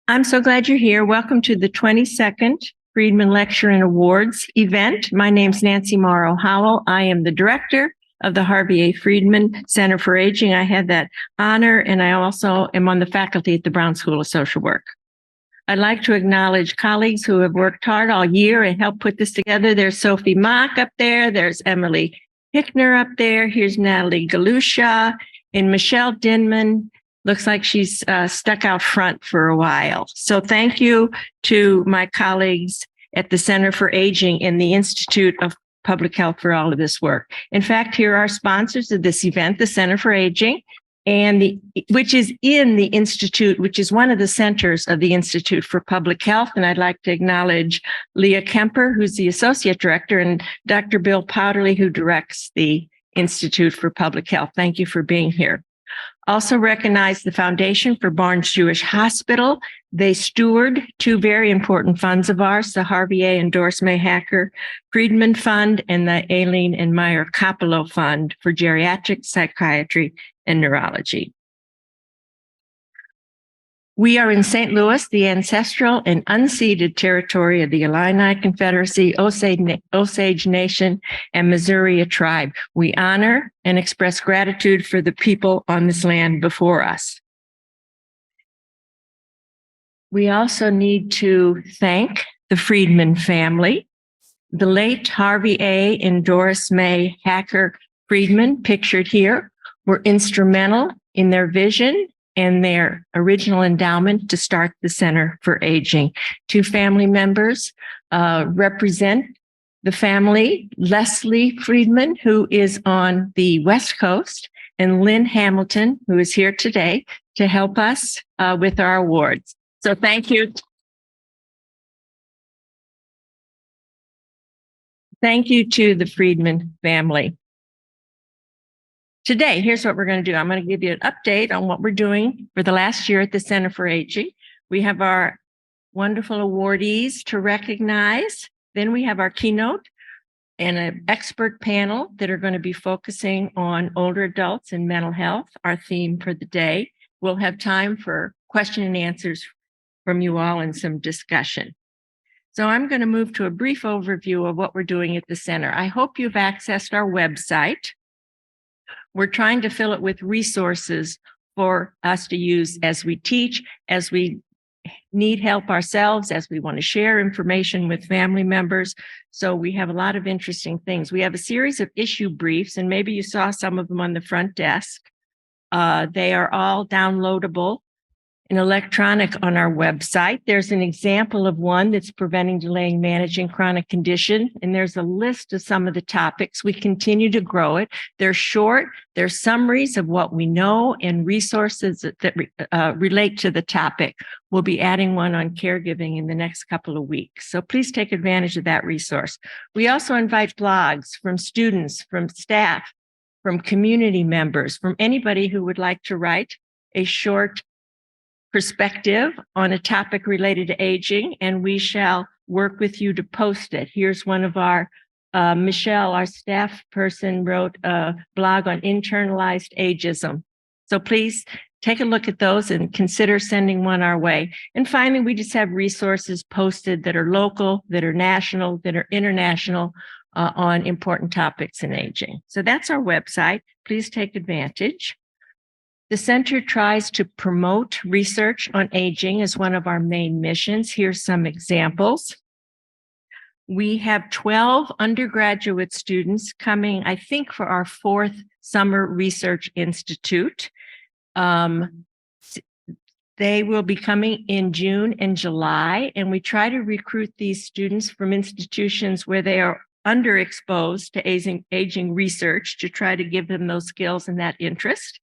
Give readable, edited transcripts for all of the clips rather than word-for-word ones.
I'm so glad you're here. Welcome to the 22nd Friedman Lecture and Awards event. My name's Nancy Morrow Howell. I am the director of the Harvey A. Friedman Center for Aging. I had that honor, and I also am on the faculty at the Brown School of Social Work. I'd like to acknowledge colleagues who have worked hard all year and helped put this together. There's Sophie Mock up there. There's Emily Hickner up there. Here's Natalie Galusha and Michelle Dinman. Looks like she's stuck out front for a while. So thank you to my colleagues at the Center for Aging and the Institute of Public Health for all of this work. In fact, here are sponsors of this event, the Center for Aging, and which is in the Institute, which is one of the centers of the Institute for Public Health. And I'd like to acknowledge Leah Kemper, who's the Associate Director, and Dr. Bill Powderly, who directs the Institute for Public Health. Thank you for being here. Also recognize the Foundation for Barnes-Jewish Hospital. They steward two very important funds of ours, the Harvey A. and Doris May Hacker Friedman Fund and the Aileen and Meyer Kopolow Fund for Geriatric Psychiatry and Neurology. We are in St. Louis, the ancestral and unceded territory of the Illini Confederacy, Osage Nation, and Missouri tribe. We honor and express gratitude for the people on this land before us. We also need to thank the Friedman family. The late Harvey A. and Doris May Hacker Friedman, pictured here, were instrumental in their vision and their original endowment to start the Center for Aging. Two family members represent the family, Leslie Friedman, who is on the West Coast, and Lynn Hamilton, who is here today to help us with our awards. So thank you. Thank you to the Friedman family. Today, here's what we're going to do. I'm going to give you an update on what we're doing for the last year at the Center for Aging. We have our wonderful awardees to recognize. Then we have our keynote and an expert panel that are going to be focusing on older adults and mental health, our theme for the day. We'll have time for question and answers from you all and some discussion. So I'm going to move to a brief overview of what we're doing at the center. I hope you've accessed our website. We're trying to fill it with resources for us to use as we teach, as we need help ourselves, as we want to share information with family members. So we have a lot of interesting things. We have a series of issue briefs, and maybe you saw some of them on the front desk. They are all downloadable and electronic on our website. There's an example of one that's preventing, delaying, managing chronic condition. And there's a list of some of the topics. We continue to grow it. They're short. They're summaries of what we know and resources that relate to the topic. We'll be adding one on caregiving in the next couple of weeks. So please take advantage of that resource. We also invite blogs from students, from staff, from community members, from anybody who would like to write a short perspective on a topic related to aging, and we shall work with you to post it. Here's one of our, Michelle, our staff person, wrote a blog on internalized ageism. So please take a look at those and consider sending one our way. And finally, we just have resources posted that are local, that are national, that are international on important topics in aging. So that's our website. Please take advantage. The center tries to promote research on aging as one of our main missions. Here's some examples. We have 12 undergraduate students coming, I think, for our 4th Summer Research Institute. They will be coming in June and July, and we try to recruit these students from institutions where they are underexposed to aging research to try to give them those skills and that interest.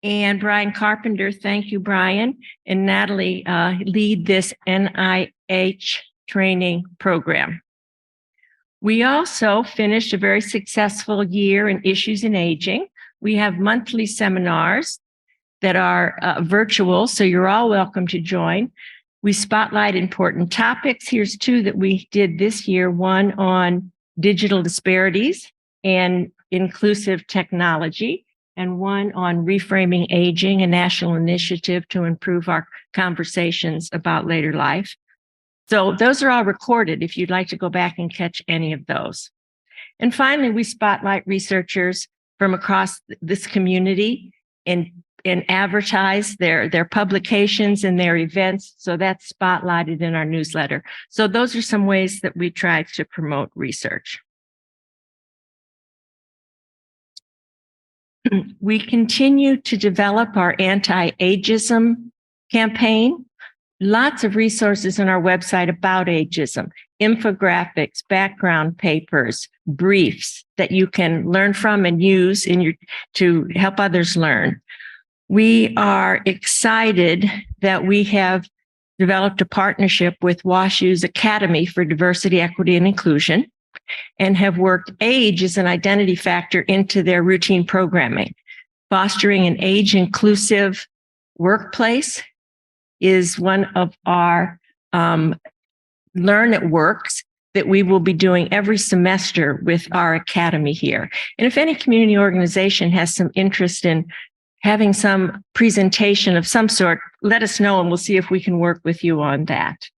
And Brian Carpenter, thank you, Brian, and Natalie lead this NIH training program. We also finished a very successful year in issues in aging. We have monthly seminars that are virtual, so you're all welcome to join. We spotlight important topics. Here's 2 that we did this year, one on digital disparities and inclusive technology. and one on reframing aging, a national initiative to improve our conversations about later life. So those are all recorded if you'd like to go back and catch any of those. And finally, we spotlight researchers from across this community and advertise their publications and their events. So that's spotlighted in our newsletter. So those are some ways that we try to promote research. We continue to develop our anti-ageism campaign. Lots of resources on our website about ageism, infographics, background papers, briefs that you can learn from and use to help others learn. We are excited that we have developed a partnership with WashU's Academy for Diversity, Equity, and Inclusion, and have worked age as an identity factor into their routine programming. Fostering an age-inclusive workplace is one of our Learn It Works that we will be doing every semester with our academy here. And if any community organization has some interest in having some presentation of some sort, let us know and we'll see if we can work with you on that.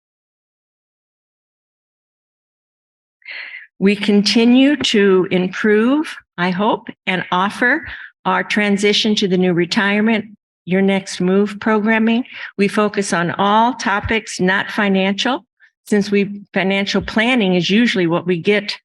We continue to improve, I hope, and offer our transition to the new retirement, Your Next Move programming. We focus on all topics, not financial, since financial planning is usually what we get,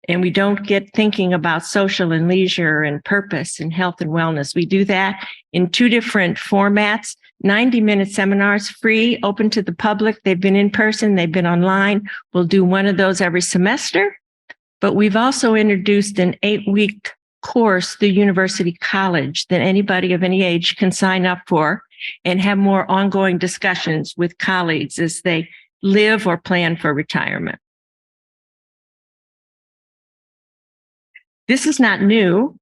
and we don't get thinking about social and leisure and purpose and health and wellness. We do that in 2 different formats, 90-minute seminars, free, open to the public. They've been in person, they've been online. We'll do one of those every semester. But we've also introduced an 8-week course through University College that anybody of any age can sign up for and have more ongoing discussions with colleagues as they live or plan for retirement. This is not new,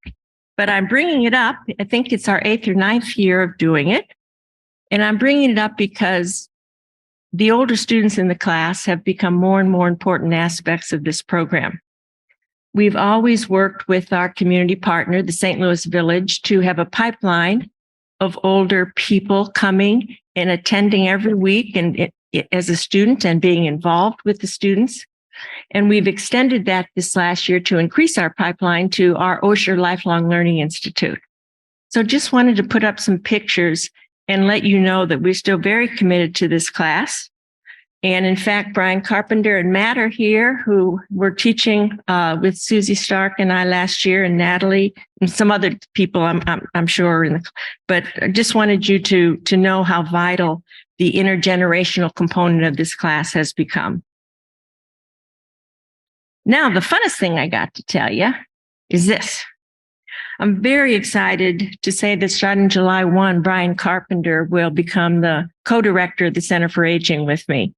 but I'm bringing it up. I think it's our 8th or 9th year of doing it. And I'm bringing it up because the older students in the class have become more and more important aspects of this program. We've always worked with our community partner, the St. Louis Village, to have a pipeline of older people coming and attending every week and as a student and being involved with the students. And we've extended that this last year to increase our pipeline to our Osher Lifelong Learning Institute. So just wanted to put up some pictures and let you know that we're still very committed to this class. And in fact, Brian Carpenter and Matt are here, who were teaching with Susie Stark and I last year, and Natalie and some other people I'm sure. But I just wanted you to know how vital the intergenerational component of this class has become. Now, the funnest thing I got to tell you is this. I'm very excited to say that starting July 1, Brian Carpenter will become the co-director of the Center for Aging with me.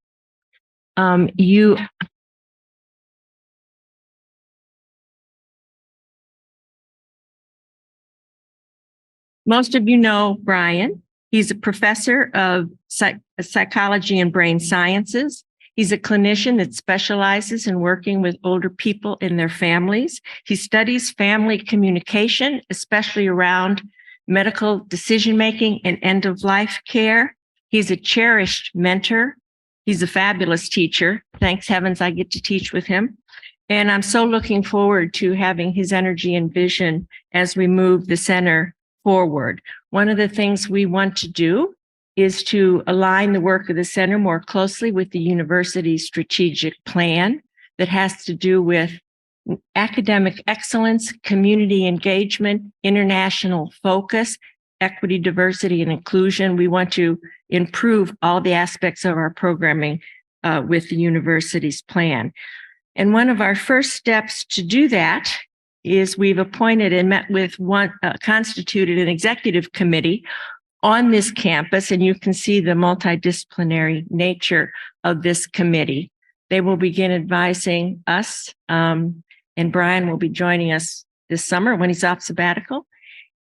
Most of you know Brian. He's a professor of psychology and brain sciences. He's a clinician that specializes in working with older people and their families. He studies family communication, especially around medical decision-making and end-of-life care. He's a cherished mentor. He's a fabulous teacher. Thanks heavens I get to teach with him. And I'm so looking forward to having his energy and vision as we move the center forward. One of the things we want to do is to align the work of the center more closely with the university's strategic plan that has to do with academic excellence, community engagement, international focus, equity, diversity, and inclusion. We want to improve all the aspects of our programming with the university's plan. And one of our first steps to do that is we've appointed and met with constituted an executive committee on this campus, and you can see the multidisciplinary nature of this committee. They will begin advising us, and Brian will be joining us this summer when he's off sabbatical.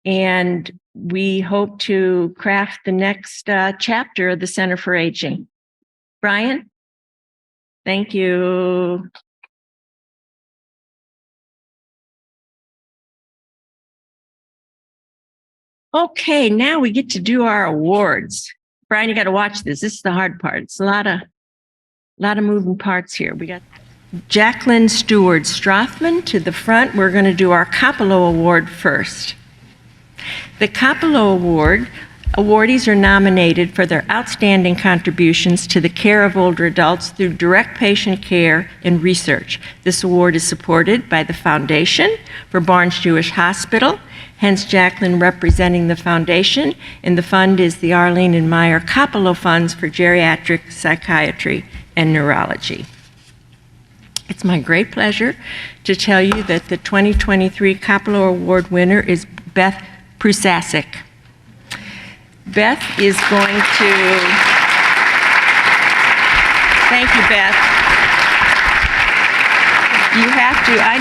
And we hope to craft the next chapter of the Center for Aging. Brian, thank you. Okay, now we get to do our awards. Brian, you got to watch this. This is the hard part. It's a lot of moving parts here. We got Jacqueline Stewart Strothman to the front. We're going to do our Kopolow Award first. The Kopolow Award, awardees are nominated for their outstanding contributions to the care of older adults through direct patient care and research. This award is supported by the Foundation for Barnes-Jewish Hospital, hence Jacqueline representing the foundation, and the fund is the Arlene and Meyer Kopolow Funds for Geriatric Psychiatry and Neurology. It's my great pleasure to tell you that the 2023 Kopolow Award winner is Beth Prusaszcyk. Beth is going to, thank you, Beth. You have to, I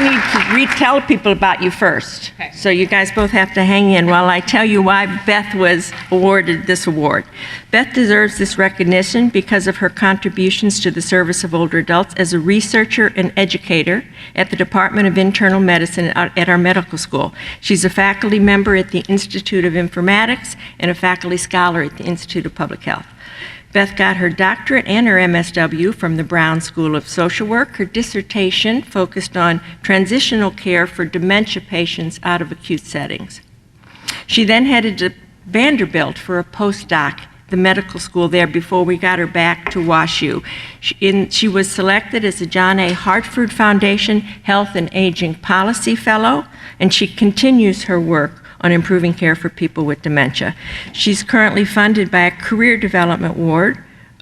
need to tell people about you first. Okay. So you guys both have to hang in while I tell you why Beth was awarded this award. Beth deserves this recognition because of her contributions to the service of older adults as a researcher and educator at the Department of Internal Medicine at our medical school. She's a faculty member at the Institute of Informatics and a faculty scholar at the Institute of Public Health. Beth got her doctorate and her MSW from the Brown School of Social Work. Her dissertation focused on transitional care for dementia patients out of acute settings. She then headed to Vanderbilt for a postdoc, the medical school there, before we got her back to WashU. She was selected as a John A. Hartford Foundation Health and Aging Policy Fellow, and she continues her work on improving care for people with dementia. She's currently funded by a Career Development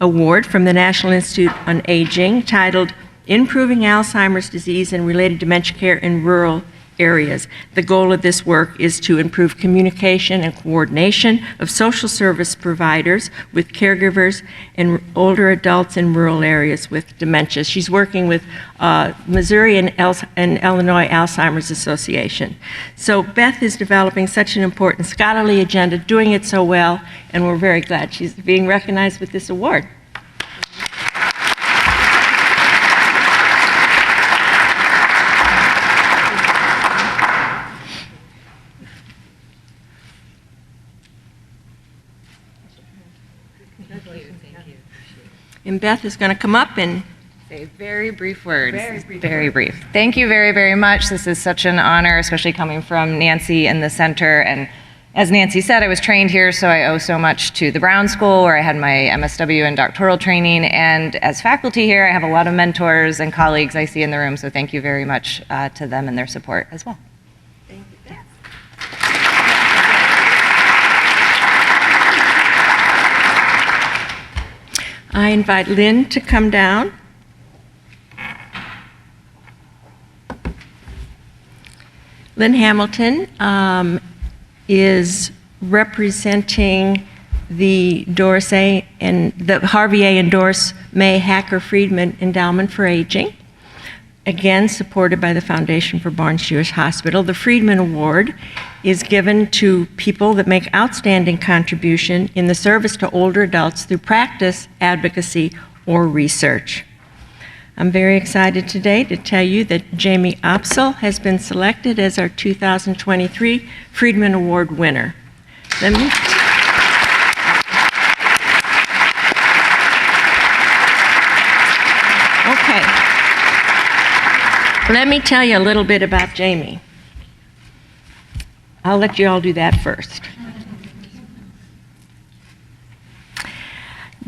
Award from the National Institute on Aging titled Improving Alzheimer's Disease and Related Dementia Care in Rural Areas. The goal of this work is to improve communication and coordination of social service providers with caregivers and older adults in rural areas with dementia. She's working with Missouri and Illinois Alzheimer's Association. So Beth is developing such an important scholarly agenda, doing it so well, and we're very glad she's being recognized with this award. And Beth is going to come up and say very brief words. Very brief. Thank you very, very much. This is such an honor, especially coming from Nancy and the center. And as Nancy said, I was trained here, so I owe so much to the Brown School, where I had my MSW and doctoral training. And as faculty here, I have a lot of mentors and colleagues I see in the room, so thank you very much to them and their support as well. thank you, Beth. I invite Lynn to come down. Lynn Hamilton is representing the Doris A. and the Harvey A. and Doris May Hacker Friedman Endowment for Aging, again supported by the Foundation for Barnes-Jewish Hospital. The Friedman Award is given to people that make outstanding contribution in the service to older adults through practice, advocacy, or research. I'm very excited today to tell you that Jamie Opsal has been selected as our 2023 Friedman Award winner. Let me tell you a little bit about Jamie. I'll let you all do that first.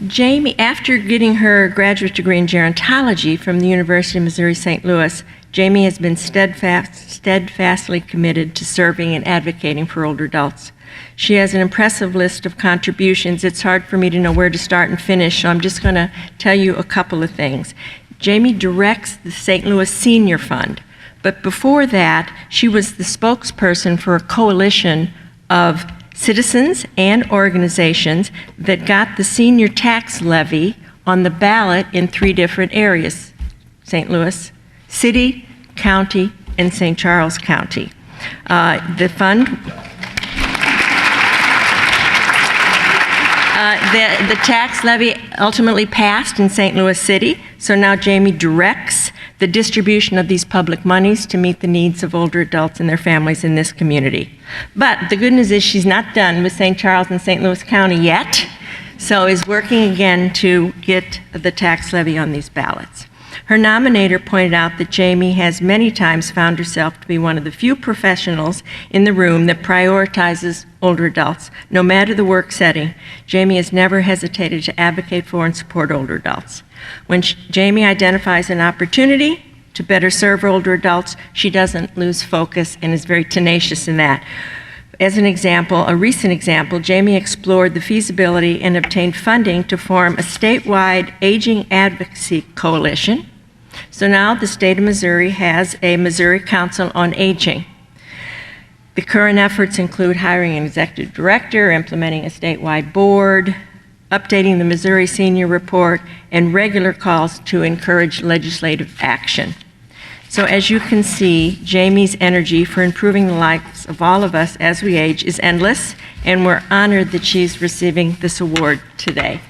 Jamie, after getting her graduate degree in gerontology from the University of Missouri St. Louis, Jamie has been steadfastly committed to serving and advocating for older adults. She has an impressive list of contributions. It's hard for me to know where to start and finish, so I'm just going to tell you a couple of things. Jamie directs the St. Louis Senior Fund, but before that, she was the spokesperson for a coalition of citizens and organizations that got the senior tax levy on the ballot in 3 different areas: St. Louis City, County, and St. Charles County. The fund, the tax levy ultimately passed in St. Louis City, so now Jamie directs the distribution of these public monies to meet the needs of older adults and their families in this community. But the good news is she's not done with St. Charles and St. Louis County yet, so is working again to get the tax levy on these ballots. Her nominator pointed out that Jamie has many times found herself to be one of the few professionals in the room that prioritizes older adults. No matter the work setting, Jamie has never hesitated to advocate for and support older adults. When Jamie identifies an opportunity to better serve older adults, she doesn't lose focus and is very tenacious in that. As an example, a recent example, Jamie explored the feasibility and obtained funding to form a statewide aging advocacy coalition. So now the state of Missouri has a Missouri Council on Aging. The current efforts include hiring an executive director, implementing a statewide board, updating the Missouri Senior Report, and regular calls to encourage legislative action. So as you can see, Jamie's energy for improving the lives of all of us as we age is endless, and we're honored that she's receiving this award today.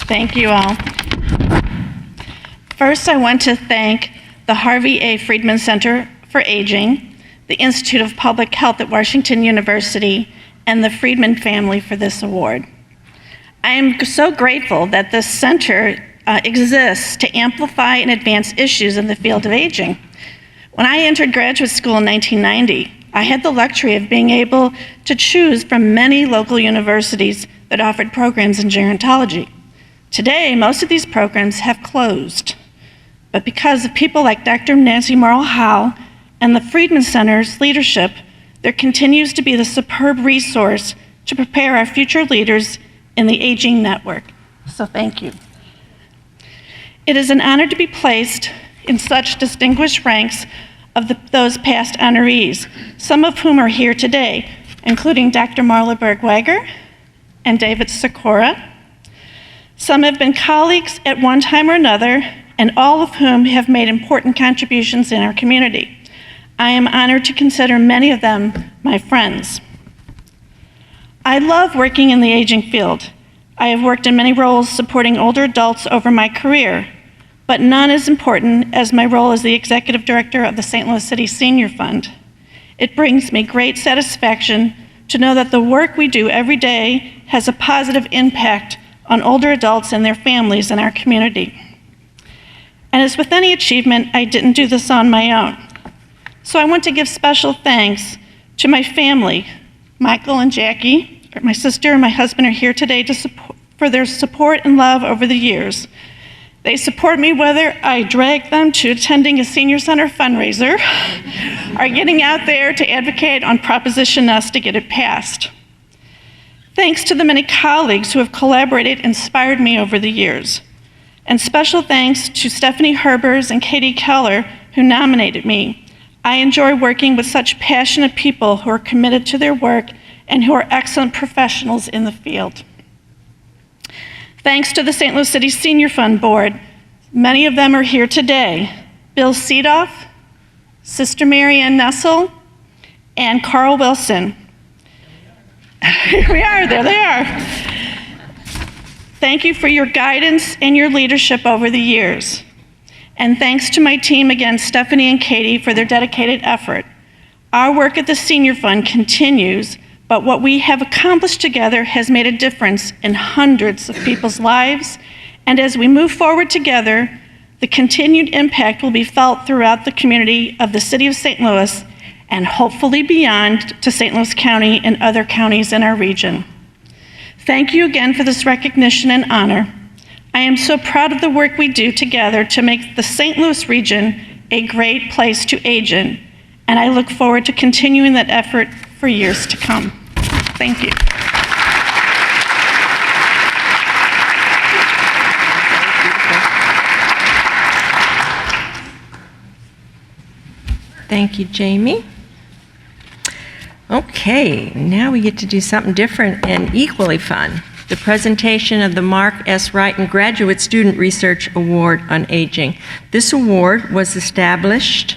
Thank you all. First, I want to thank the Harvey A. Friedman Center for Aging, the Institute of Public Health at Washington University, and the Friedman family for this award. I am so grateful that this center exists to amplify and advance issues in the field of aging. When I entered graduate school in 1990, I had the luxury of being able to choose from many local universities that offered programs in gerontology. Today, most of these programs have closed, but because of people like Dr. Nancy Morrill-Howe and the Friedman Center's leadership, there continues to be the superb resource to prepare our future leaders in the aging network. So thank you. It is an honor to be placed in such distinguished ranks of those past honorees, some of whom are here today, including Dr. Marla Bergweiger and David Sikora. Some have been colleagues at one time or another, and all of whom have made important contributions in our community. I am honored to consider many of them my friends. I love working in the aging field. I have worked in many roles supporting older adults over my career, but none as important as my role as the executive director of the St. Louis City Senior Fund. It brings me great satisfaction to know that the work we do every day has a positive impact on older adults and their families in our community. And as with any achievement, I didn't do this on my own. So I want to give special thanks to my family. Michael and Jackie, my sister and my husband are here today for their support and love over the years. They support me whether I drag them to attending a senior center fundraiser or getting out there to advocate on Proposition S to get it passed. Thanks to the many colleagues who have collaborated and inspired me over the years. And special thanks to Stephanie Herbers and Katie Keller, who nominated me. I enjoy working with such passionate people who are committed to their work and who are excellent professionals in the field. Thanks to the St. Louis City Senior Fund Board, many of them are here today. Bill Seedoff, Sister Mary Ann Nessel, and Carl Wilson. Here we are, there they are. Thank you for your guidance and your leadership over the years. And thanks to my team again, Stephanie and Katie, for their dedicated effort. Our work at the Senior Fund continues, but what we have accomplished together has made a difference in hundreds of people's lives. And as we move forward together, the continued impact will be felt throughout the community of the city of St. Louis and hopefully beyond to St. Louis County and other counties in our region. Thank you again for this recognition and honor. I am so proud of the work we do together to make the St. Louis region a great place to age in, and I look forward to continuing that effort for years to come. Thank you. Thank you, Jamie. Okay, now we get to do something different and equally fun. The presentation of the Mark S. Wrighton Graduate Student Research Award on Aging. This award was established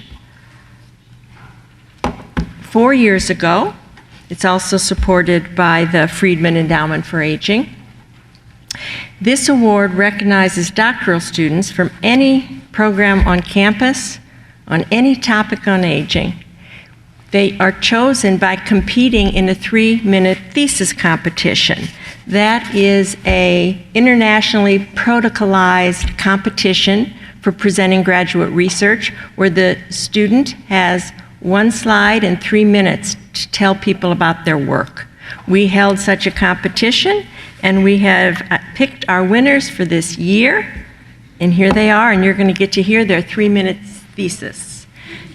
4 years ago. It's also supported by the Friedman Endowment for Aging. This award recognizes doctoral students from any program on campus on any topic on aging. They are chosen by competing in a 3-minute thesis competition. That is an internationally protocolized competition for presenting graduate research where the student has 1 slide and 3 minutes to tell people about their work. We held such a competition and we have picked our winners for this year. And here they are, and you're going to get to hear their 3-minute thesis.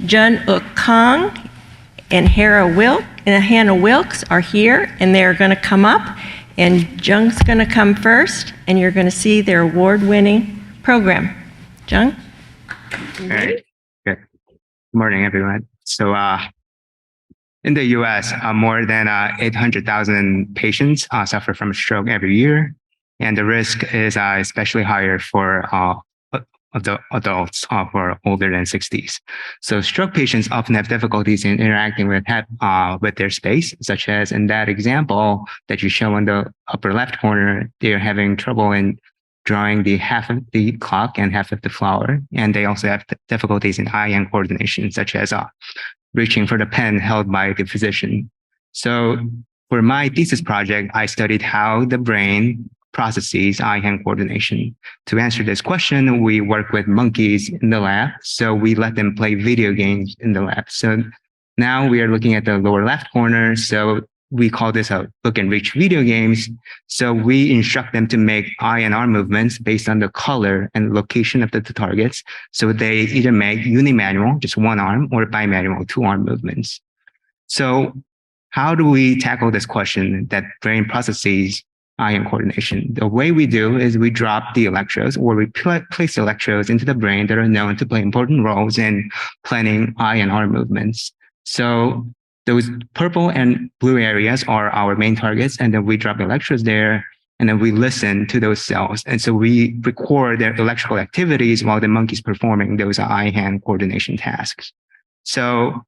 Jun-Uk Kong and Hannah Wilkes are here, and they're going to come up. And Jung's going to come first, and you're going to see their award-winning program. Jung? All right. Good morning, everyone. So in the US, more than 800,000 patients suffer from stroke every year. And the risk is especially higher for adults who are older than 60s. So stroke patients often have difficulties in interacting with their space, such as in that example that you show in the upper left corner, they're having trouble in drawing the half of the clock and half of the flower. And they also have difficulties in eye-hand coordination, such as reaching for the pen held by the physician. So for my thesis project, I studied how the brain processes eye-hand coordination. To answer this question, we work with monkeys in the lab. So we let them play video games in the lab. So now we are looking at the lower left corner. So we call this a look and reach video games. So we instruct them to make eye and arm movements based on the color and location of the targets. So they either make unimanual, just 1 arm, or bimanual, 2-arm movements. So how do we tackle this question that brain processes eye-hand coordination? The way we do is we drop the electrodes, or we place the electrodes into the brain that are known to play important roles in planning eye and arm movements. So those purple and blue areas are our main targets, and then we drop electrodes there, and then we listen to those cells. And so we record their electrical activities while the monkey's performing those eye-hand coordination tasks. So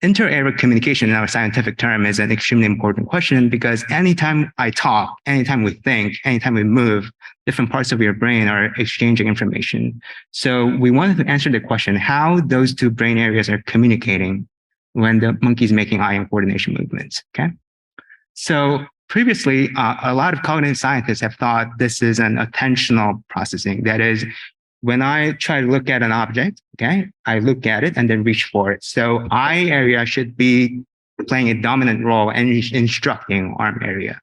inter-area communication in our scientific term is an extremely important question, because anytime I talk, anytime we think, anytime we move, different parts of your brain are exchanging information. So we wanted to answer the question, how those 2 brain areas are communicating when the monkey's making eye-hand coordination movements, okay? So previously, a lot of cognitive scientists have thought this is an attentional processing. That is, when I try to look at an object, okay, I look at it and then reach for it. So eye area should be playing a dominant role and instructing arm area.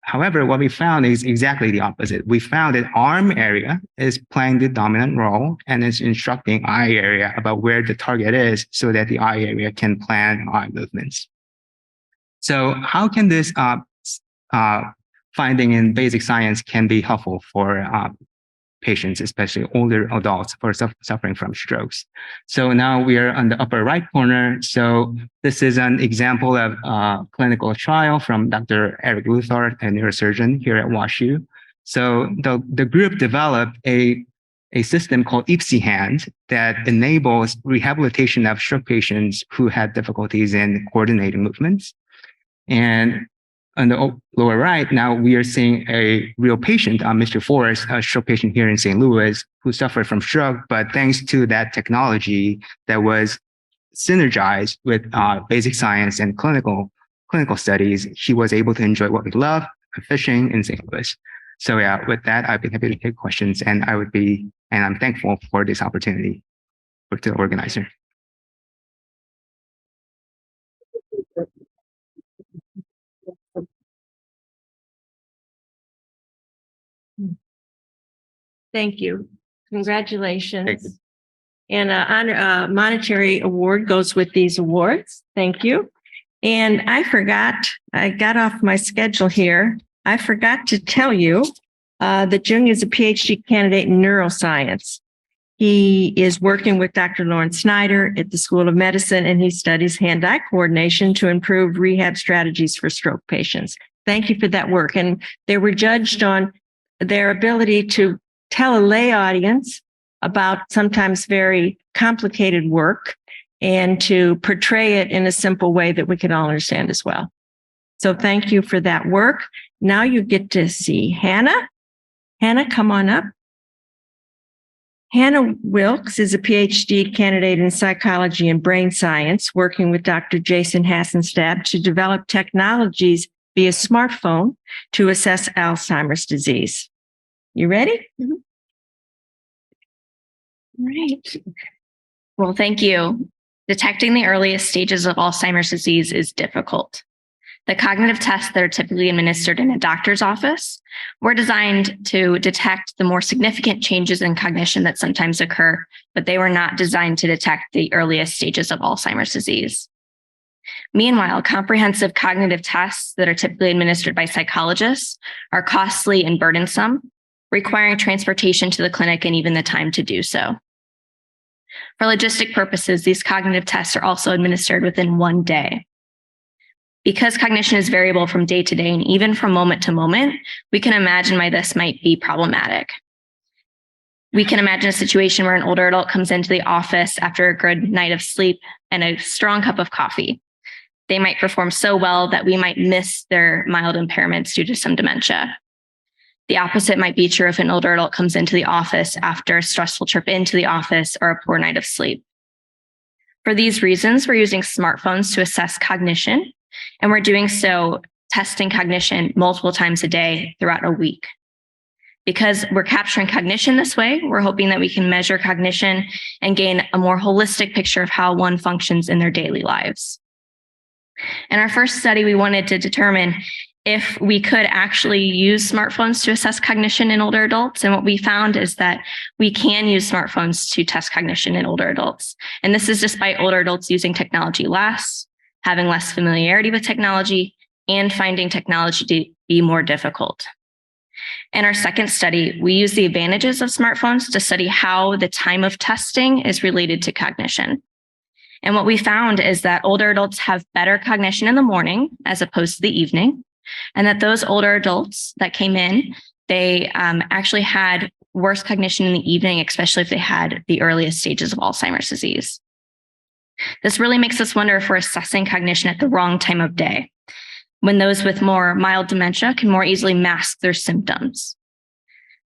However, what we found is exactly the opposite. We found that arm area is playing the dominant role and is instructing eye area about where the target is so that the eye area can plan eye movements. So how can this finding in basic science can be helpful for patients, especially older adults who are suffering from strokes? So now we are on the upper right corner. So this is an example of a clinical trial from Dr. Eric Lenze, a neurosurgeon here at WashU. So the group developed a system called IPSI Hand that enables rehabilitation of stroke patients who had difficulties in coordinating movements. And on the lower right, now we are seeing a real patient, Mr. Forrest, a stroke patient here in St. Louis, who suffered from stroke, but thanks to that technology that was synergized with basic science and clinical studies, he was able to enjoy what we love, fishing in St. Louis. So yeah, with that, I'd be happy to take questions, and I'm thankful for this opportunity to the organizer. Thank you. Congratulations. Thank you. And a monetary award goes with these awards. Thank you. And I got off my schedule here. I forgot to tell you that Jung is a PhD candidate in neuroscience. He is working with Dr. Lawrence Snyder at the School of Medicine, and he studies hand-eye coordination to improve rehab strategies for stroke patients. Thank you for that work. And they were judged on their ability to tell a lay audience about sometimes very complicated work and to portray it in a simple way that we can all understand as well. So thank you for that work. Now you get to see Hannah. Hannah, come on up. Hannah Wilkes is a PhD candidate in psychology and brain science, working with Dr. Jason Hassenstab to develop technologies via smartphone to assess Alzheimer's disease. You ready? Right. Well, thank you. Detecting the earliest stages of Alzheimer's disease is difficult. The cognitive tests that are typically administered in a doctor's office were designed to detect the more significant changes in cognition that sometimes occur, but they were not designed to detect the earliest stages of Alzheimer's disease. Meanwhile, comprehensive cognitive tests that are typically administered by psychologists are costly and burdensome, requiring transportation to the clinic and even the time to do so. For logistic purposes, these cognitive tests are also administered within one day. Because cognition is variable from day to day and even from moment to moment, we can imagine why this might be problematic. We can imagine a situation where an older adult comes into the office after a good night of sleep and a strong cup of coffee. They might perform so well that we might miss their mild impairments due to some dementia. The opposite might be true if an older adult comes into the office after a stressful trip into the office or a poor night of sleep. For these reasons, we're using smartphones to assess cognition, and we're doing so testing cognition multiple times a day throughout a week. Because we're capturing cognition this way, we're hoping that we can measure cognition and gain a more holistic picture of how one functions in their daily lives. In our first study, we wanted to determine if we could actually use smartphones to assess cognition in older adults. And what we found is that we can use smartphones to test cognition in older adults. And this is despite older adults using technology less, having less familiarity with technology, and finding technology to be more difficult. In our second study, we used the advantages of smartphones to study how the time of testing is related to cognition. And what we found is that older adults have better cognition in the morning as opposed to the evening, and that those older adults that came in, they actually had worse cognition in the evening, especially if they had the earliest stages of Alzheimer's disease. This really makes us wonder if we're assessing cognition at the wrong time of day, when those with more mild dementia can more easily mask their symptoms.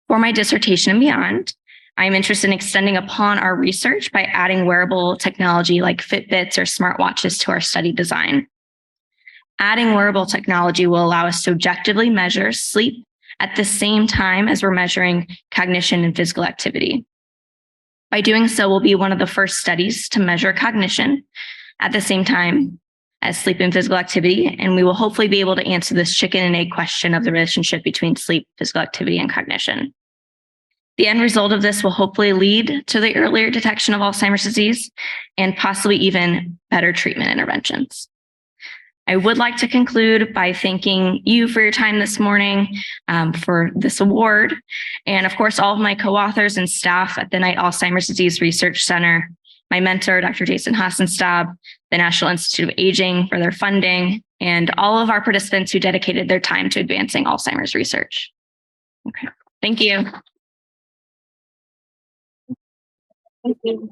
For my dissertation and beyond, I'm interested in extending upon our research by adding wearable technology like Fitbits or smartwatches to our study design. Adding wearable technology will allow us to objectively measure sleep at the same time as we're measuring cognition and physical activity. By doing so, we'll be one of the first studies to measure cognition at the same time as sleep and physical activity, and we will hopefully be able to answer this chicken and egg question of the relationship between sleep, physical activity, and cognition. The end result of this will hopefully lead to the earlier detection of Alzheimer's disease and possibly even better treatment interventions. I would like to conclude by thanking you for your time this morning for this award. And of course, all of my co-authors and staff at the Knight Alzheimer's Disease Research Center, my mentor, Dr. Jason Hassenstab, the National Institute of Aging for their funding, and all of our participants who dedicated their time to advancing Alzheimer's research. Okay, thank you. Thank you.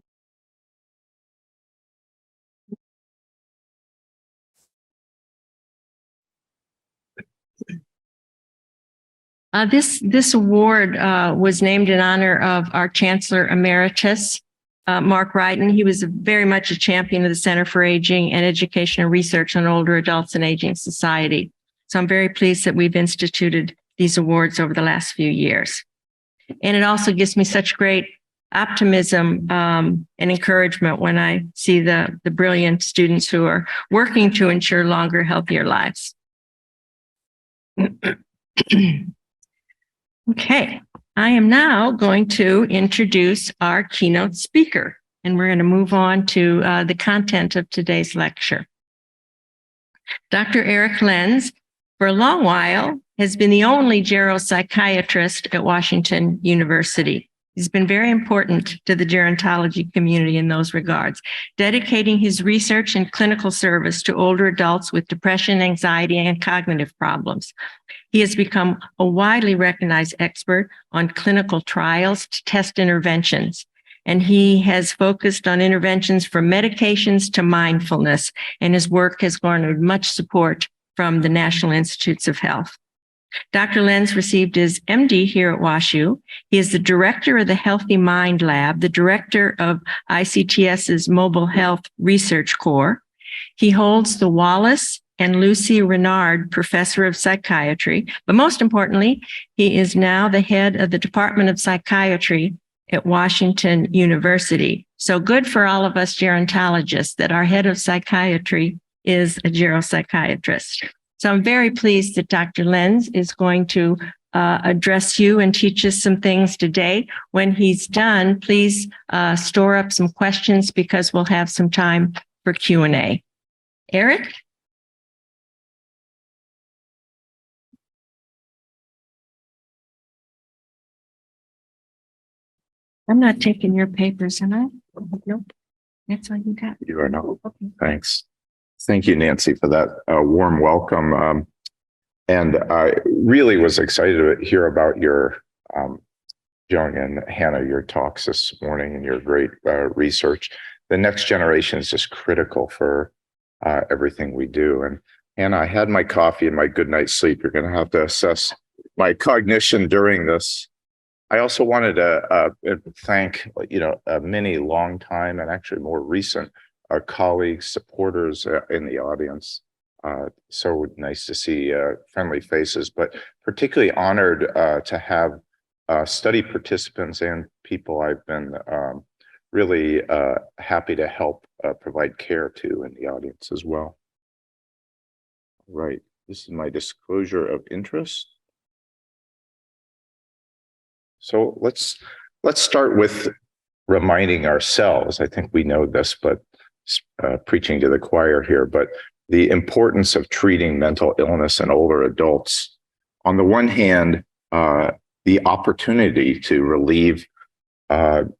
This award was named in honor of our Chancellor Emeritus, Mark Ryden. He was very much a champion of the Center for Aging and Education and Research on Older Adults and Aging Society. So I'm very pleased that we've instituted these awards over the last few years. And it also gives me such great optimism and encouragement when I see the brilliant students who are working to ensure longer, healthier lives. Okay, I am now going to introduce our keynote speaker, and we're going to move on to the content of today's lecture. Dr. Eric Lenze, for a long while, has been the only geropsychiatrist at Washington University. He's been very important to the gerontology community in those regards, dedicating his research and clinical service to older adults with depression, anxiety, and cognitive problems. He has become a widely recognized expert on clinical trials to test interventions. and he has focused on interventions from medications to mindfulness, and his work has garnered much support from the National Institutes of Health. Dr. Lenze received his MD here at WashU. He is the director of the Healthy Mind Lab, the director of ICTS's Mobile Health Research Corps. He holds the Wallace and Lucille Renard Professor of Psychiatry, but most importantly, he is now the head of the Department of Psychiatry at Washington University. So good for all of us gerontologists that our head of psychiatry is a geropsychiatrist. So I'm very pleased that Dr. Lenze is going to address you and teach us some things today. When he's done, please store up some questions because we'll have some time for Q&A. Eric? I'm not taking your papers, am I? Nope. That's all you got. You are not. Okay. Thanks. Thank you, Nancy, for that warm welcome. And I really was excited to hear about your, Jung and Hannah, your talks this morning and your great research. The next generation is just critical for everything we do. And Hannah, I had my coffee and my good night's sleep. You're going to have to assess my cognition during this. I also wanted to thank, many long-time and actually more recent colleagues, supporters in the audience. So nice to see friendly faces, but particularly honored to have study participants and people I've been really happy to help provide care to in the audience as well. Right, this is my disclosure of interest. So let's start with reminding ourselves. I think we know this, but preaching to the choir here, but the importance of treating mental illness in older adults. On the one hand, the opportunity to relieve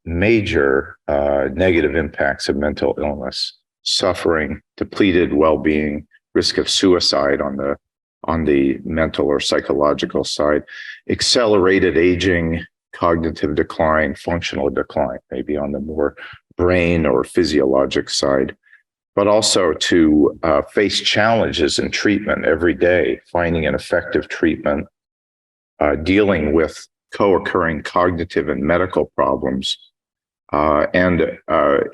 major negative impacts of mental illness, suffering, depleted well-being, risk of suicide on the mental or psychological side, accelerated aging, cognitive decline, functional decline, maybe on the more brain or physiologic side, but also to face challenges in treatment every day, finding an effective treatment, dealing with co-occurring cognitive and medical problems, and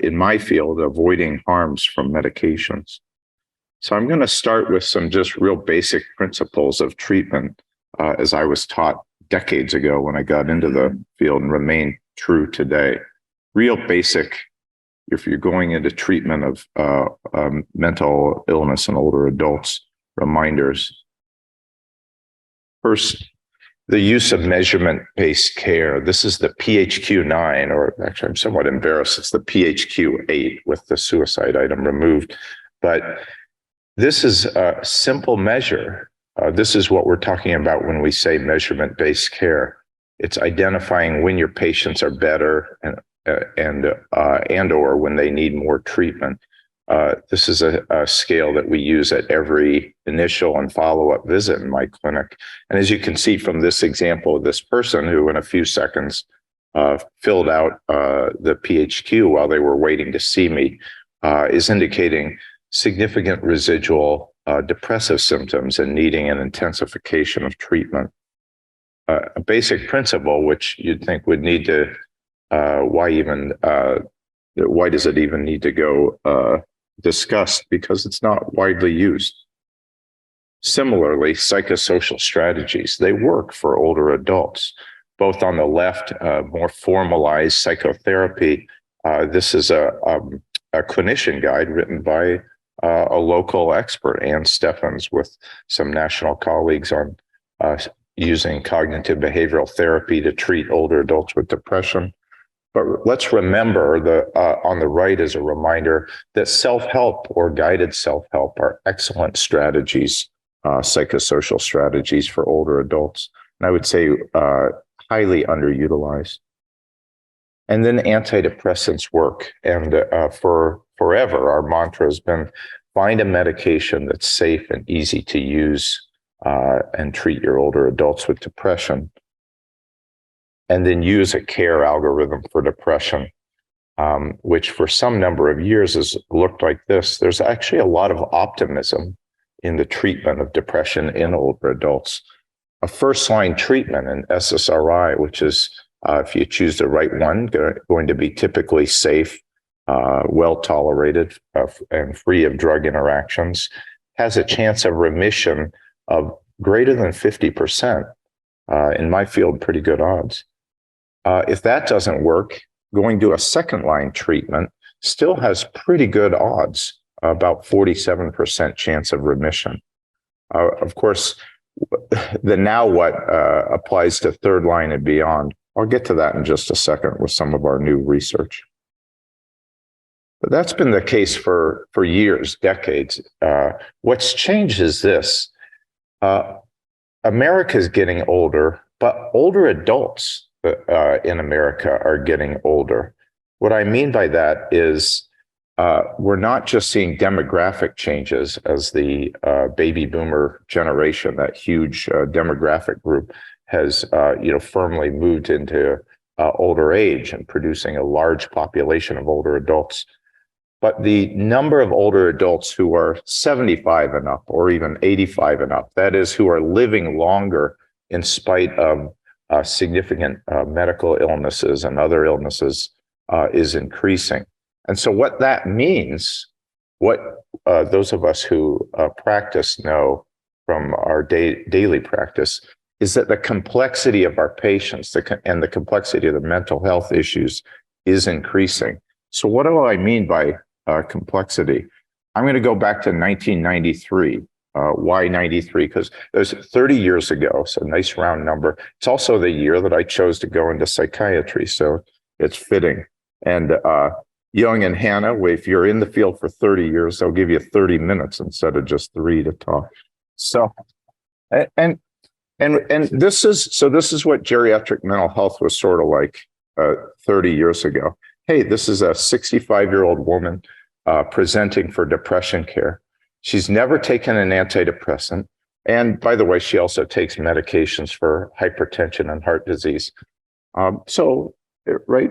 in my field, avoiding harms from medications. So I'm going to start with some just real basic principles of treatment as I was taught decades ago when I got into the field and remain true today. Real basic, if you're going into treatment of mental illness in older adults, reminders. First, the use of measurement-based care. This is the PHQ-9, or actually I'm somewhat embarrassed, it's the PHQ-8 with the suicide item removed. But this is a simple measure. This is what we're talking about when we say measurement-based care. It's identifying when your patients are better and or when they need more treatment. This is a scale that we use at every initial and follow-up visit in my clinic. And as you can see from this example of this person who in a few seconds filled out the PHQ while they were waiting to see me, is indicating significant residual depressive symptoms and needing an intensification of treatment. A basic principle, which you'd think would need to, why does it even need to go discussed? Because it's not widely used. Similarly, psychosocial strategies, they work for older adults. Both on the left, more formalized psychotherapy. This is a clinician guide written by a local expert, Ann Steffens, with some national colleagues on using cognitive behavioral therapy to treat older adults with depression. But let's remember on the right is a reminder that self-help or guided self-help are excellent strategies, psychosocial strategies for older adults. And I would say highly underutilized. And then antidepressants work. And for forever, our mantra has been find a medication that's safe and easy to use and treat your older adults with depression. And then use a care algorithm for depression. which for some number of years has looked like this. There's actually a lot of optimism in the treatment of depression in older adults. A first-line treatment in SSRI, which is, if you choose the right one, going to be typically safe, well-tolerated, and free of drug interactions, has a chance of remission of greater than 50%. In my field, pretty good odds. If that doesn't work, going to a second-line treatment still has pretty good odds, about 47% chance of remission. Of course, the now what applies to third line and beyond. I'll get to that in just a second with some of our new research. But that's been the case for years, decades. What's changed is this. America is getting older, but older adults in America are getting older. What I mean by that is we're not just seeing demographic changes as the baby boomer generation, that huge demographic group has firmly moved into older age and producing a large population of older adults. But the number of older adults who are 75 and up, or even 85 and up, that is, who are living longer in spite of significant medical illnesses and other illnesses, is increasing. And so what that means, what those of us who practice know from our daily practice, is that the complexity of our patients and the complexity of the mental health issues is increasing. So what do I mean by complexity? I'm going to go back to 1993. Why 93? Because it was 30 years ago, so a nice round number. It's also the year that I chose to go into psychiatry, so it's fitting. And Young and Hannah, if you're in the field for 30 years, they'll give you 30 minutes instead of just 3 to talk. So, and this is what geriatric mental health was sort of like 30 years ago. Hey, this is a 65-year-old woman presenting for depression care. She's never taken an antidepressant. And by the way, she also takes medications for hypertension and heart disease. Right,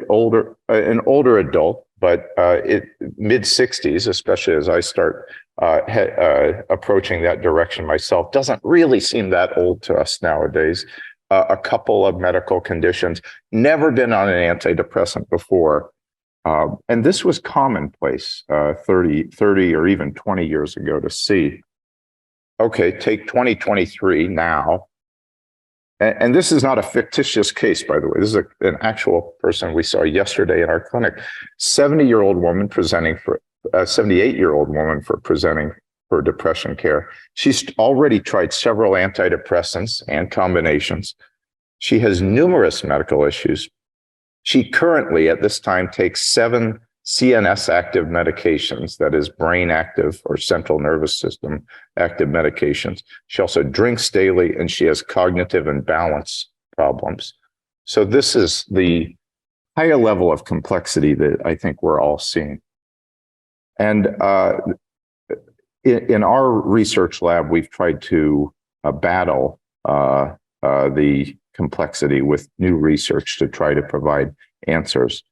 an older adult, but mid 60s, especially as I start approaching that direction myself, doesn't really seem that old to us nowadays. A couple of medical conditions, never been on an antidepressant before. And this was commonplace 30 or even 20 years ago to see. Okay, take 2023 now. And this is not a fictitious case, by the way. This is an actual person we saw yesterday in our clinic. 70-year-old woman presenting for 78-year-old woman presenting for depression care. She's already tried several antidepressants and combinations. She has numerous medical issues. She currently, at this time, takes 7 CNS active medications, that is brain active or central nervous system active medications. She also drinks daily, and she has cognitive and balance problems. So this is the higher level of complexity that I think we're all seeing. And in our research lab, we've tried to battle the complexity with new research to try to provide answers.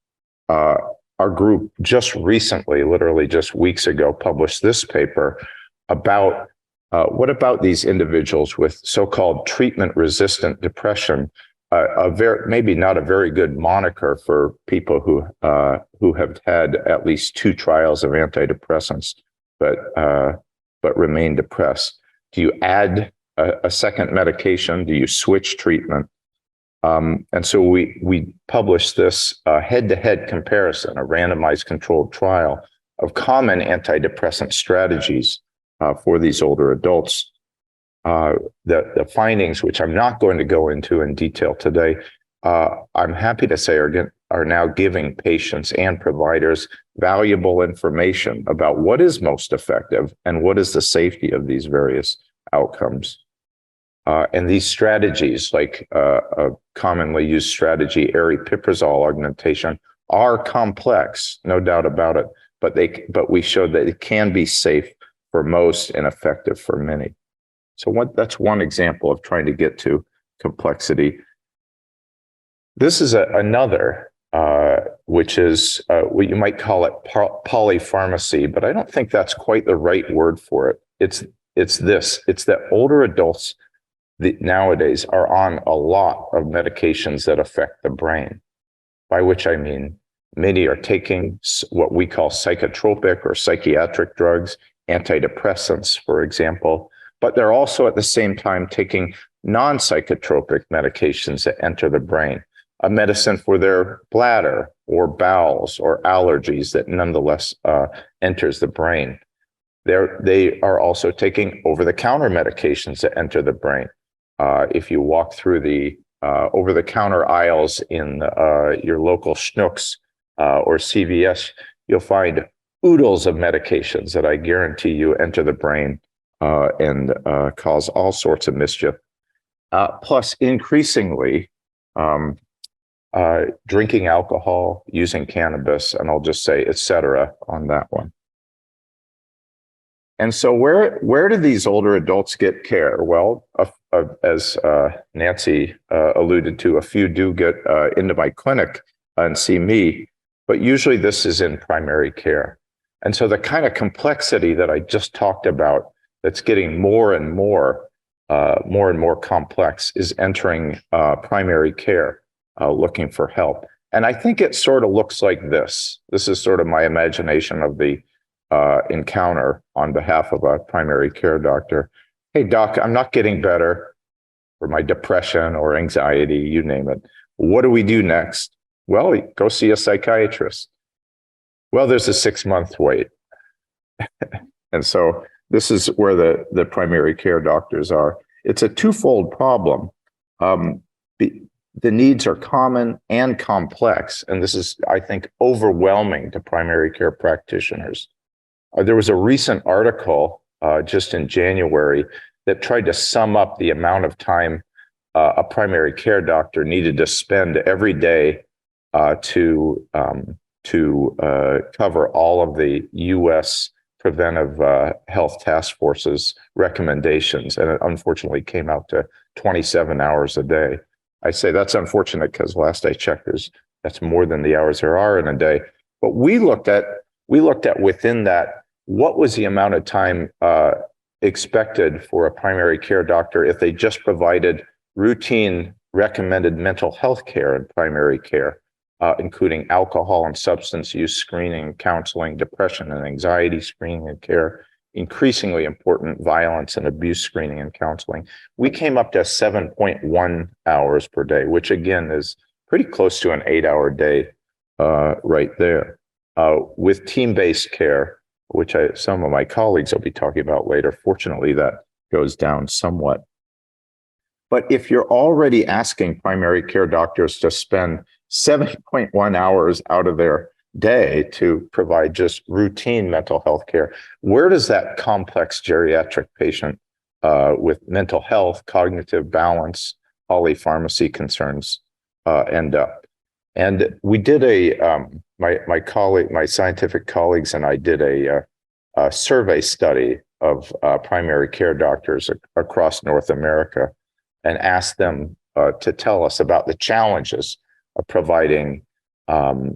Our group just recently, literally just weeks ago, published this paper about what about these individuals with so-called treatment-resistant depression, maybe not a very good moniker for people who have had at least 2 trials of antidepressants, but remain depressed. Do you add a second medication? Do you switch treatment? And so we published this head-to-head comparison, a randomized controlled trial of common antidepressant strategies for these older adults. The findings, which I'm not going to go into in detail today, I'm happy to say are now giving patients and providers valuable information about what is most effective and what is the safety of these various outcomes. And these strategies, like a commonly used strategy, aripiprazole augmentation, are complex, no doubt about it. But we showed that it can be safe for most and effective for many. So that's one example of trying to get to complexity. This is another which is what you might call it polypharmacy, but I don't think that's quite the right word for it. It's that older adults nowadays are on a lot of medications that affect the brain, by which I mean many are taking what we call psychotropic or psychiatric drugs, antidepressants, for example, but they're also at the same time taking non-psychotropic medications that enter the brain, a medicine for their bladder or bowels or allergies that nonetheless enters the brain. They are also taking over-the-counter medications that enter the brain. If you walk through the over-the-counter aisles in your local Schnucks or CVS, you'll find oodles of medications that I guarantee you enter the brain and cause all sorts of mischief. Plus, increasingly, drinking alcohol, using cannabis, and I'll just say, et cetera, on that one. And so where do these older adults get care? Well, as Nancy alluded to, a few do get into my clinic and see me, but usually this is in primary care. And so the kind of complexity that I just talked about that's getting more and more complex is entering primary care, looking for help. And I think it sort of looks like this. This is sort of my imagination of the encounter on behalf of a primary care doctor. Hey, doc, I'm not getting better for my depression or anxiety, you name it. What do we do next? Well, go see a psychiatrist. Well, there's a 6-month wait. And so this is where the primary care doctors are. It's a twofold problem. The needs are common and complex, and this is, I think, overwhelming to primary care practitioners. There was a recent article just in January that tried to sum up the amount of time a primary care doctor needed to spend every day to cover all of the U.S. Preventive Health Task Force's recommendations, and it unfortunately came out to 27 hours a day. I say that's unfortunate because last I checked, that's more than the hours there are in a day. But we looked at within that, what was the amount of time expected for a primary care doctor if they just provided routine recommended mental health care in primary care, including alcohol and substance use screening, counseling, depression and anxiety screening and care, increasingly important violence and abuse screening and counseling. We came up to 7.1 hours per day, which again is pretty close to an 8-hour day right there. With team-based care, which some of my colleagues will be talking about later, fortunately that goes down somewhat. But if you're already asking primary care doctors to spend 7.1 hours out of their day to provide just routine mental health care, where does that complex geriatric patient with mental health, cognitive balance, polypharmacy concerns end up? And we did my scientific colleagues and I did a survey study of primary care doctors across North America and asked them to tell us about the challenges of providing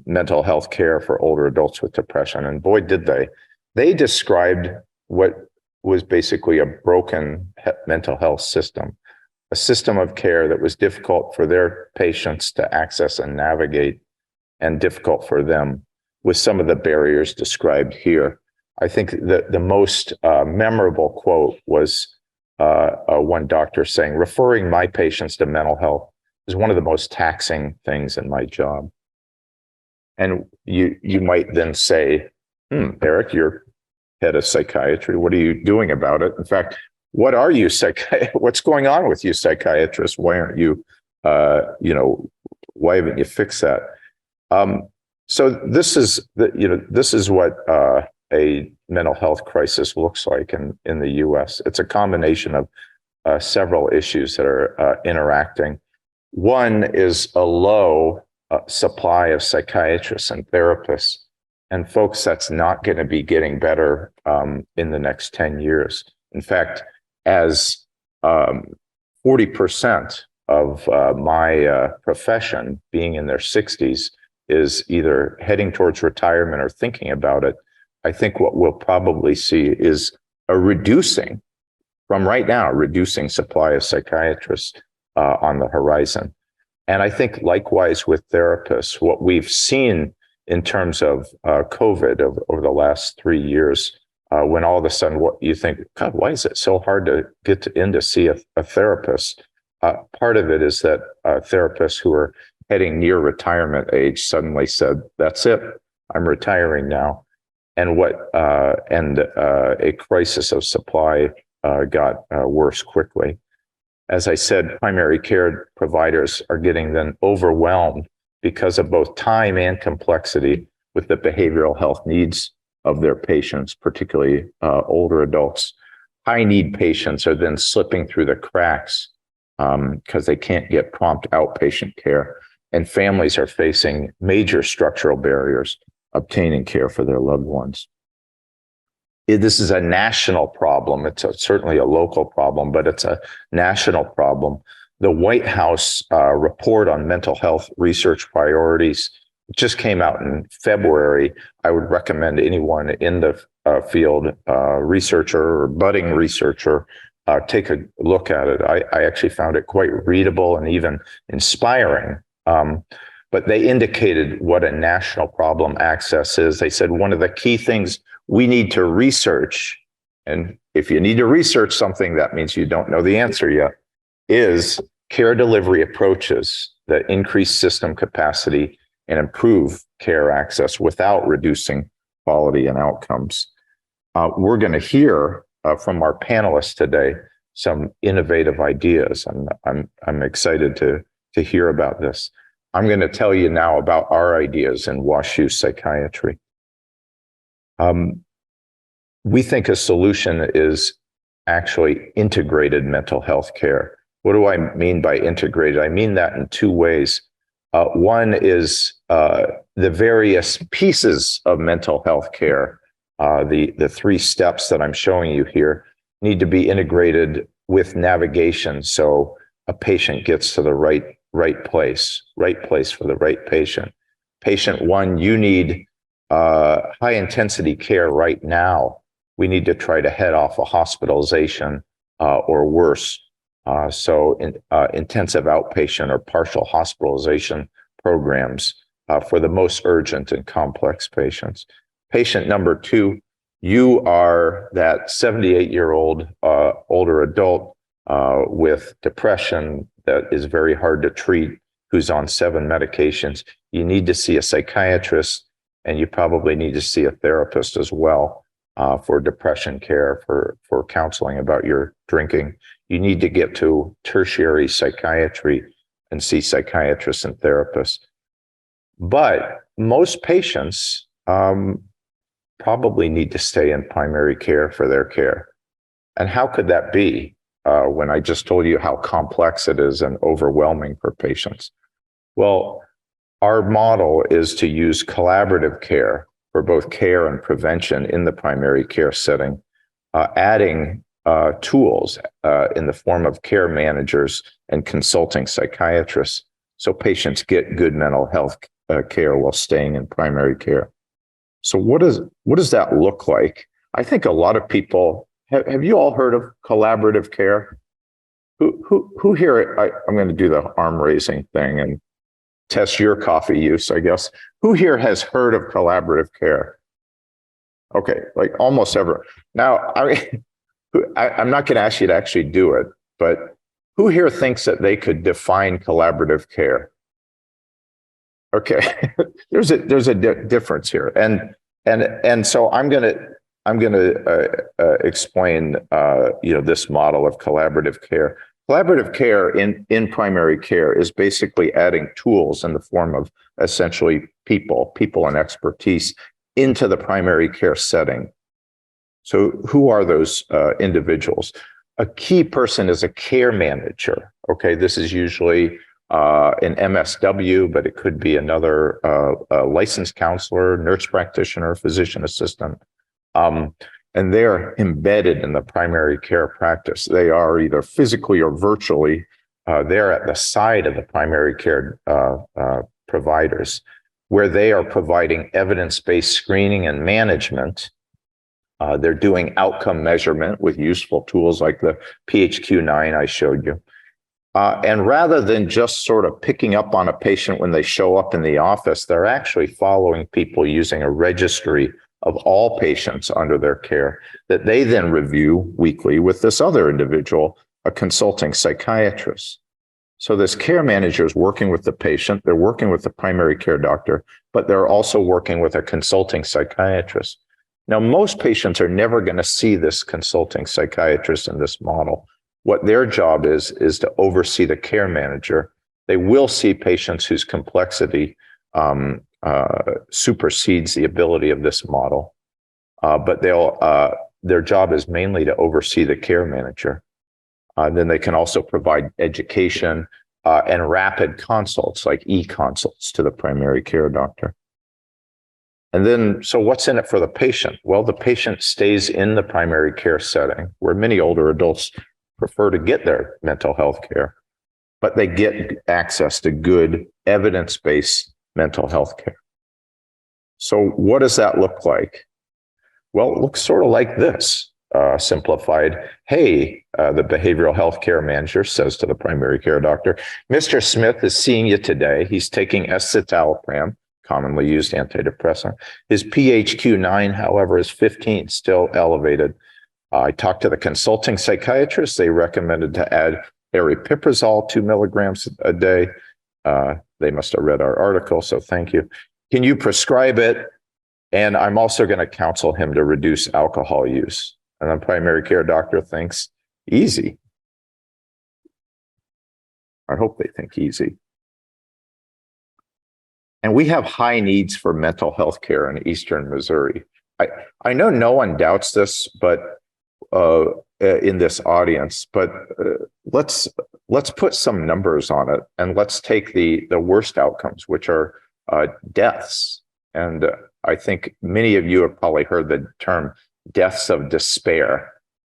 mental health care for older adults with depression. And boy, did they. They described what was basically a broken mental health system, a system of care that was difficult for their patients to access and navigate, and difficult for them with some of the barriers described here. I think that the most memorable quote was one doctor saying, "Referring my patients to mental health is one of the most taxing things in my job." And you might then say, Eric, you're head of psychiatry. What are you doing about it? In fact, what are you what's going on with you psychiatrists? Why aren't you, why haven't you fixed that? So this is what a mental health crisis looks like in the US. It's a combination of several issues that are interacting. One is a low supply of psychiatrists and therapists. And folks, that's not going to be getting better in the next 10 years. In fact, as 40% of my profession being in their 60s is either heading towards retirement or thinking about it, I think what we'll probably see is a reducing supply of psychiatrists on the horizon. And I think likewise with therapists, what we've seen in terms of COVID over the last 3 years, when all of a sudden what you think, God, why is it so hard to get in to see a therapist? Part of it is that therapists who are heading near retirement age suddenly said, that's it, I'm retiring now. And a crisis of supply got worse quickly. As I said, primary care providers are getting then overwhelmed because of both time and complexity with the behavioral health needs of their patients, particularly older adults. High need patients are then slipping through the cracks because they can't get prompt outpatient care. And families are facing major structural barriers obtaining care for their loved ones. This is a national problem. It's certainly a local problem, but it's a national problem. The White House report on mental health research priorities just came out in February. I would recommend anyone in the field, researcher or budding researcher, take a look at it. I actually found it quite readable and even inspiring. But they indicated what a national problem access is. They said one of the key things we need to research, and if you need to research something, that means you don't know the answer yet, is care delivery approaches that increase system capacity and improve care access without reducing quality and outcomes. We're going to hear from our panelists today some innovative ideas, and I'm excited to hear about this. I'm going to tell you now about our ideas in WashU psychiatry. We think a solution is actually integrated mental health care. What do I mean by integrated? I mean that in two ways. One is the various pieces of mental health care, the 3 steps that I'm showing you here, need to be integrated with navigation so a patient gets to the right place for the right patient. Patient 1, you need high intensity care right now. We need to try to head off a hospitalization or worse. So intensive outpatient or partial hospitalization programs for the most urgent and complex patients. Patient number 2, you are that 78-year-old older adult with depression that is very hard to treat, who's on 7 medications. You need to see a psychiatrist, and you probably need to see a therapist as well for depression care, for counseling about your drinking. You need to get to tertiary psychiatry and see psychiatrists and therapists. But most patients probably need to stay in primary care for their care. And how could that be when I just told you how complex it is and overwhelming for patients? Well, our model is to use collaborative care for both care and prevention in the primary care setting, adding tools in the form of care managers and consulting psychiatrists so patients get good mental health care while staying in primary care. So what does that look like? I think a lot of people, have you all heard of collaborative care? Who here, I'm going to do the arm raising thing and test your coffee use, I guess. Who here has heard of collaborative care? Okay, like almost ever. Now, I'm not going to ask you to actually do it, but who here thinks that they could define collaborative care? Okay, there's a difference here, and so I'm going to explain this model of collaborative care. Collaborative care in primary care is basically adding tools in the form of essentially people and expertise into the primary care setting. So who are those individuals? A key person is a care manager. Okay, this is usually an MSW, but it could be another licensed counselor, nurse practitioner, physician assistant. And they're embedded in the primary care practice. They are either physically or virtually, they're at the side of the primary care providers. where they are providing evidence-based screening and management. They're doing outcome measurement with useful tools like the PHQ-9 I showed you. And rather than just sort of picking up on a patient when they show up in the office, they're actually following people using a registry of all patients under their care that they then review weekly with this other individual, a consulting psychiatrist. So this care manager is working with the patient, they're working with the primary care doctor, but they're also working with a consulting psychiatrist. Now, most patients are never going to see this consulting psychiatrist in this model. What their job is to oversee the care manager. They will see patients whose complexity supersedes the ability of this model, but their job is mainly to oversee the care manager. Then they can also provide education and rapid consults, like e-consults, to the primary care doctor. And then, so what's in it for the patient? Well, the patient stays in the primary care setting, where many older adults prefer to get their mental health care, but they get access to good evidence-based mental health care. So what does that look like? Well, it looks sort of like this, simplified. Hey, the behavioral health care manager says to the primary care doctor, Mr. Smith is seeing you today. He's taking escitalopram, commonly used antidepressant. His PHQ-9, however, is 15, still elevated. I talked to the consulting psychiatrist. They recommended to add aripiprazole 2 milligrams a day. They must have read our article, so thank you. Can you prescribe it? And I'm also going to counsel him to reduce alcohol use. And the primary care doctor thinks, easy. I hope they think easy. And we have high needs for mental health care in Eastern Missouri. I know no one doubts this, but in this audience, but let's put some numbers on it, and let's take the worst outcomes, which are deaths. And I think many of you have probably heard the term deaths of despair.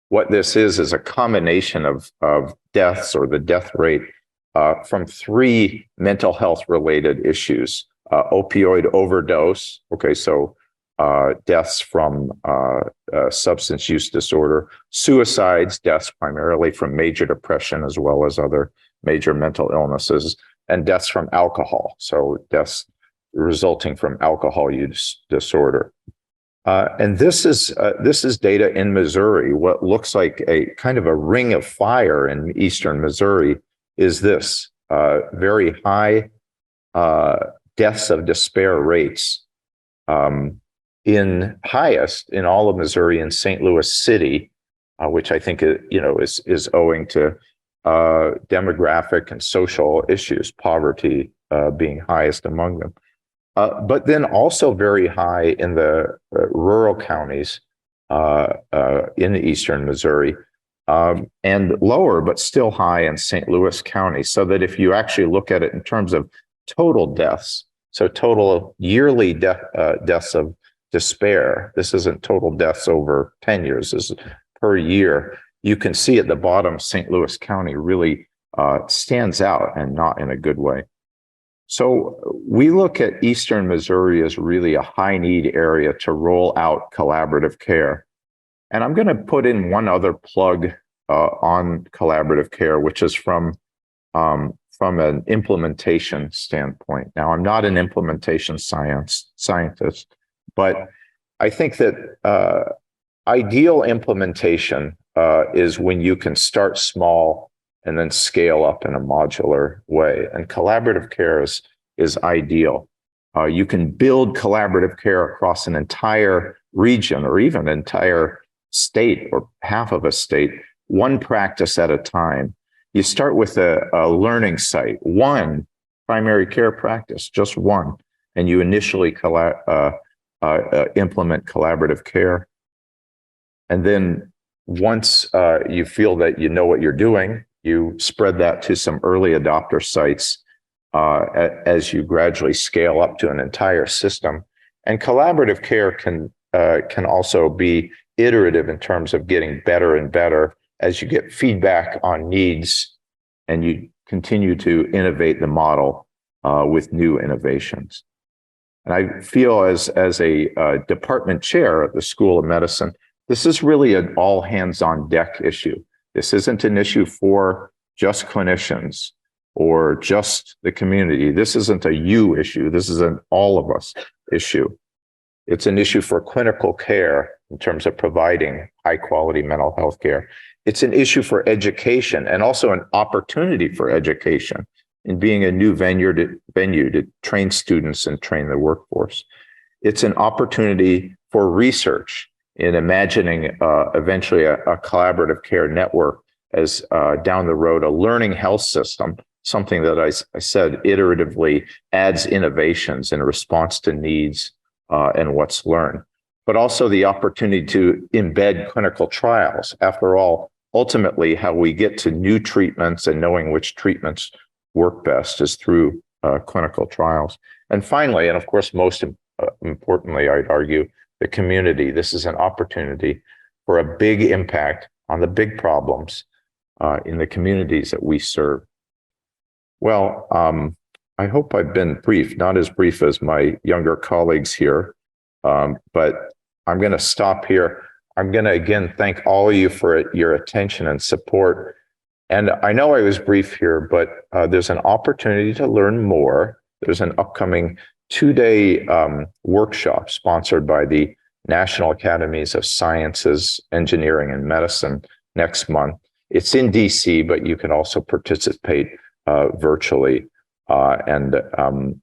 What this is a combination of deaths, or the death rate, from 3 mental health related issues: opioid overdose. Okay, so deaths from substance use disorder, suicides, deaths primarily from major depression as well as other major mental illnesses, and deaths from alcohol, so deaths resulting from alcohol use disorder. And this is data in Missouri. What looks like a kind of a ring of fire in Eastern Missouri is this very high deaths of despair rates. In highest in all of Missouri in St. Louis City, which I think is owing to demographic and social issues, poverty being highest among them. But then also very high in the rural counties in Eastern Missouri, and lower but still high in St. Louis County. So that if you actually look at it in terms of total deaths, so total yearly deaths of despair, this isn't total deaths over 10 years, this is per year, you can see at the bottom St. Louis County really stands out, and not in a good way. So we look at Eastern Missouri as really a high need area to roll out collaborative care. And I'm going to put in one other plug on collaborative care, which is from an implementation standpoint. Now, I'm not an implementation scientist, but I think that ideal implementation is when you can start small and then scale up in a modular way. And collaborative care is ideal. You can build collaborative care across an entire region, or even an entire state or half of a state, one practice at a time. You start with a learning site, one primary care practice, just one, and you initially implement collaborative care. And then once you feel that you know what you're doing, you spread that to some early adopter sites as you gradually scale up to an entire system. And collaborative care can also be iterative in terms of getting better and better as you get feedback on needs and you continue to innovate the model with new innovations. And I feel as a department chair at the School of Medicine, this is really an all hands on deck issue. This isn't an issue for just clinicians or just the community. This isn't a you issue. This is an all of us issue. It's an issue for clinical care in terms of providing high quality mental health care. It's an issue for education and also an opportunity for education in being a new venue to train students and train the workforce. It's an opportunity for research in imagining eventually a collaborative care network as down the road, a learning health system, something that I said iteratively adds innovations in response to needs and what's learned, but also the opportunity to embed clinical trials. After all, ultimately, how we get to new treatments and knowing which treatments work best is through clinical trials. And finally, and of course, most importantly, I'd argue, the community. This is an opportunity for a big impact on the big problems in the communities that we serve. Well, I hope I've been brief, not as brief as my younger colleagues here, but I'm going to stop here. I'm going to again thank all of you for your attention and support. And I know I was brief here, but there's an opportunity to learn more. There's an upcoming 2-day workshop sponsored by the National Academies of Sciences, Engineering, and Medicine next month. It's in DC, but you can also participate virtually. And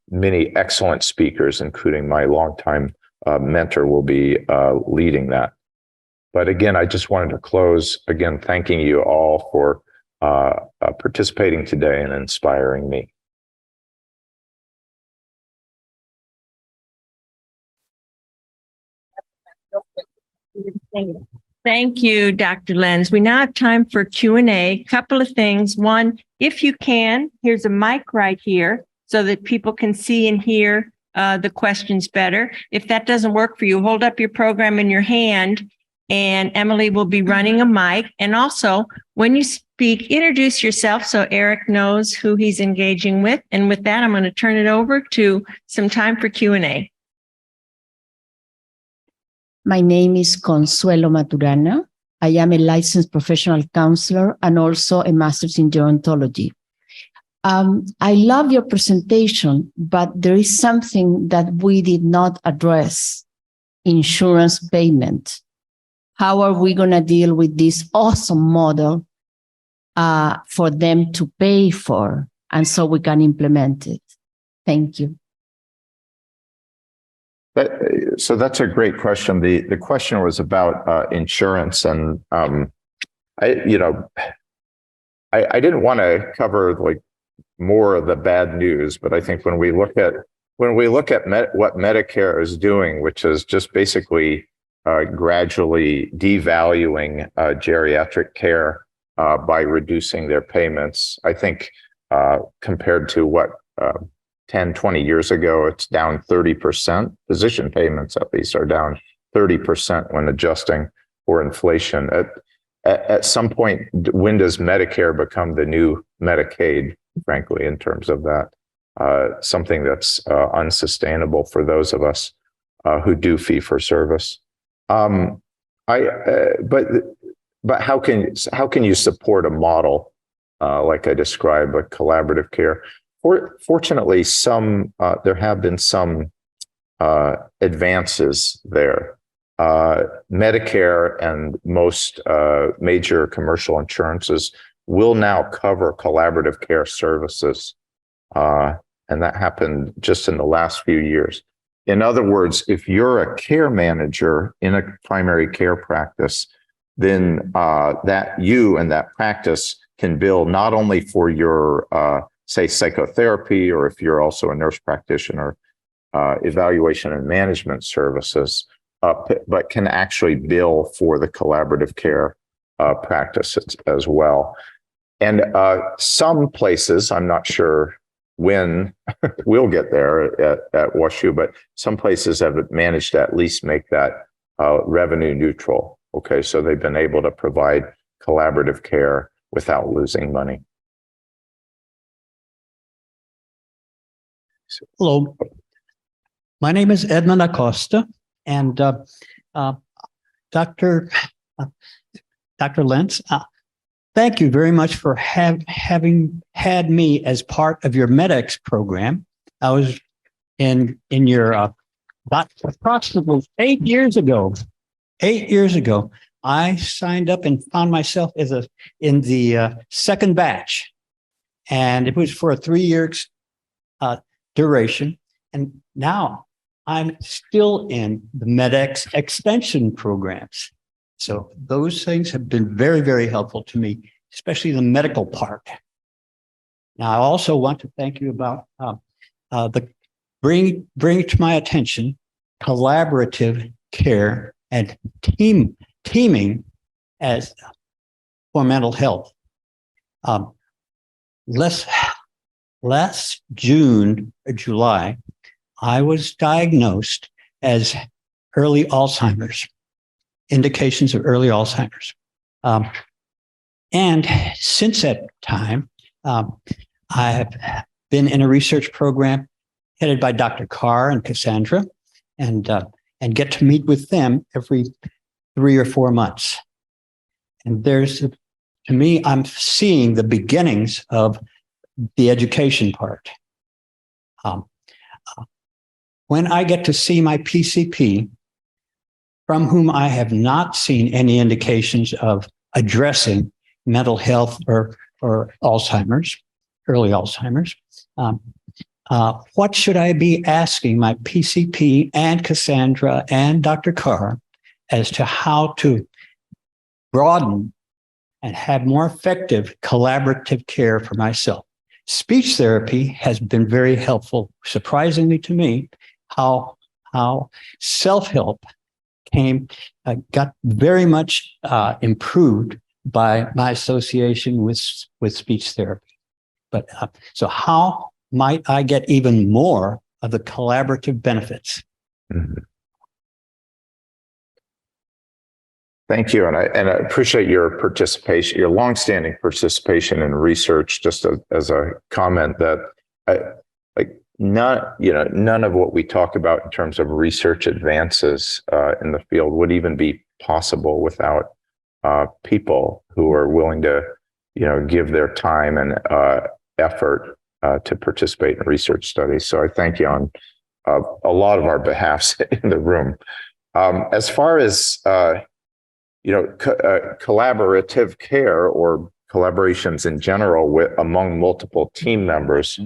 many excellent speakers, including my longtime mentor, will be leading that. But again, I just wanted to close, again, thanking you all for participating today and inspiring me. Thank you, Dr. Lenze. We now have time for Q&A. Couple of things. One, if you can, here's a mic right here so that people can see and hear the questions better. If that doesn't work for you, hold up your program in your hand and Emily will be running a mic. And also, when you speak, introduce yourself so Eric knows who he's engaging with. And with that, I'm going to turn it over to some time for Q&A. My name is Consuelo Maturana. I am a licensed professional counselor and also a master's in gerontology. I love your presentation, but there is something that we did not address: insurance payment. How are we going to deal with this awesome model for them to pay for, and so we can implement it? Thank you. So that's a great question. The question was about insurance, and I didn't want to cover like more of the bad news, but I think when we look at what Medicare is doing, which is just basically gradually devaluing geriatric care by reducing their payments, I think compared to what 10, 20 years ago, it's down 30%. Physician payments, at least, are down 30% when adjusting for inflation. At some point, when does Medicare become the new Medicaid, frankly, in terms of that? Something that's unsustainable for those of us who do fee for service. But how can you support a model like I described, like collaborative care? Fortunately, there have been some advances there. Medicare and most major commercial insurances will now cover collaborative care services. And that happened just in the last few years. In other words, if you're a care manager in a primary care practice, then that you and that practice can bill not only for your say psychotherapy, or if you're also a nurse practitioner, evaluation and management services, but can actually bill for the collaborative care practices as well. And some places, I'm not sure when we'll get there at WashU, but some places have managed to at least make that revenue neutral. Okay, so they've been able to provide collaborative care without losing money. Hello. My name is Edmund Acosta, and Dr. Lenze, thank you very much for having had me as part of your MEDEX program. I was in your about approximately 8 years ago. 8 years ago, I signed up and found myself in the second batch, and it was for a 3-year duration. And now I'm still in the MEDEX extension programs. So those things have been very, very helpful to me, especially the medical part. Now, I also want to thank you about bring to my attention collaborative care and teaming as for mental health. Last June or July, I was diagnosed as early Alzheimer's, indications of early Alzheimer's. And since that time, I have been in a research program headed by Dr. Carr and Cassandra, and get to meet with them every 3 or 4 months. And to me, I'm seeing the beginnings of the education part. When I get to see my PCP, from whom I have not seen any indications of addressing mental health or Alzheimer's, early Alzheimer's, what should I be asking my PCP and Cassandra and Dr. Carr as to how to broaden and have more effective collaborative care for myself? Speech therapy has been very helpful, surprisingly to me, how self-help got very much improved by my association with speech therapy. But so how might I get even more of the collaborative benefits? Mm-hmm. Thank you, and I appreciate your participation, your longstanding participation in research. Just as a comment that none of what we talk about in terms of research advances in the field would even be possible without people who are willing to, give their time and effort to participate in research studies. So I thank you on a lot of our behalfs in the room. As far as collaborative care or collaborations in general among multiple team members,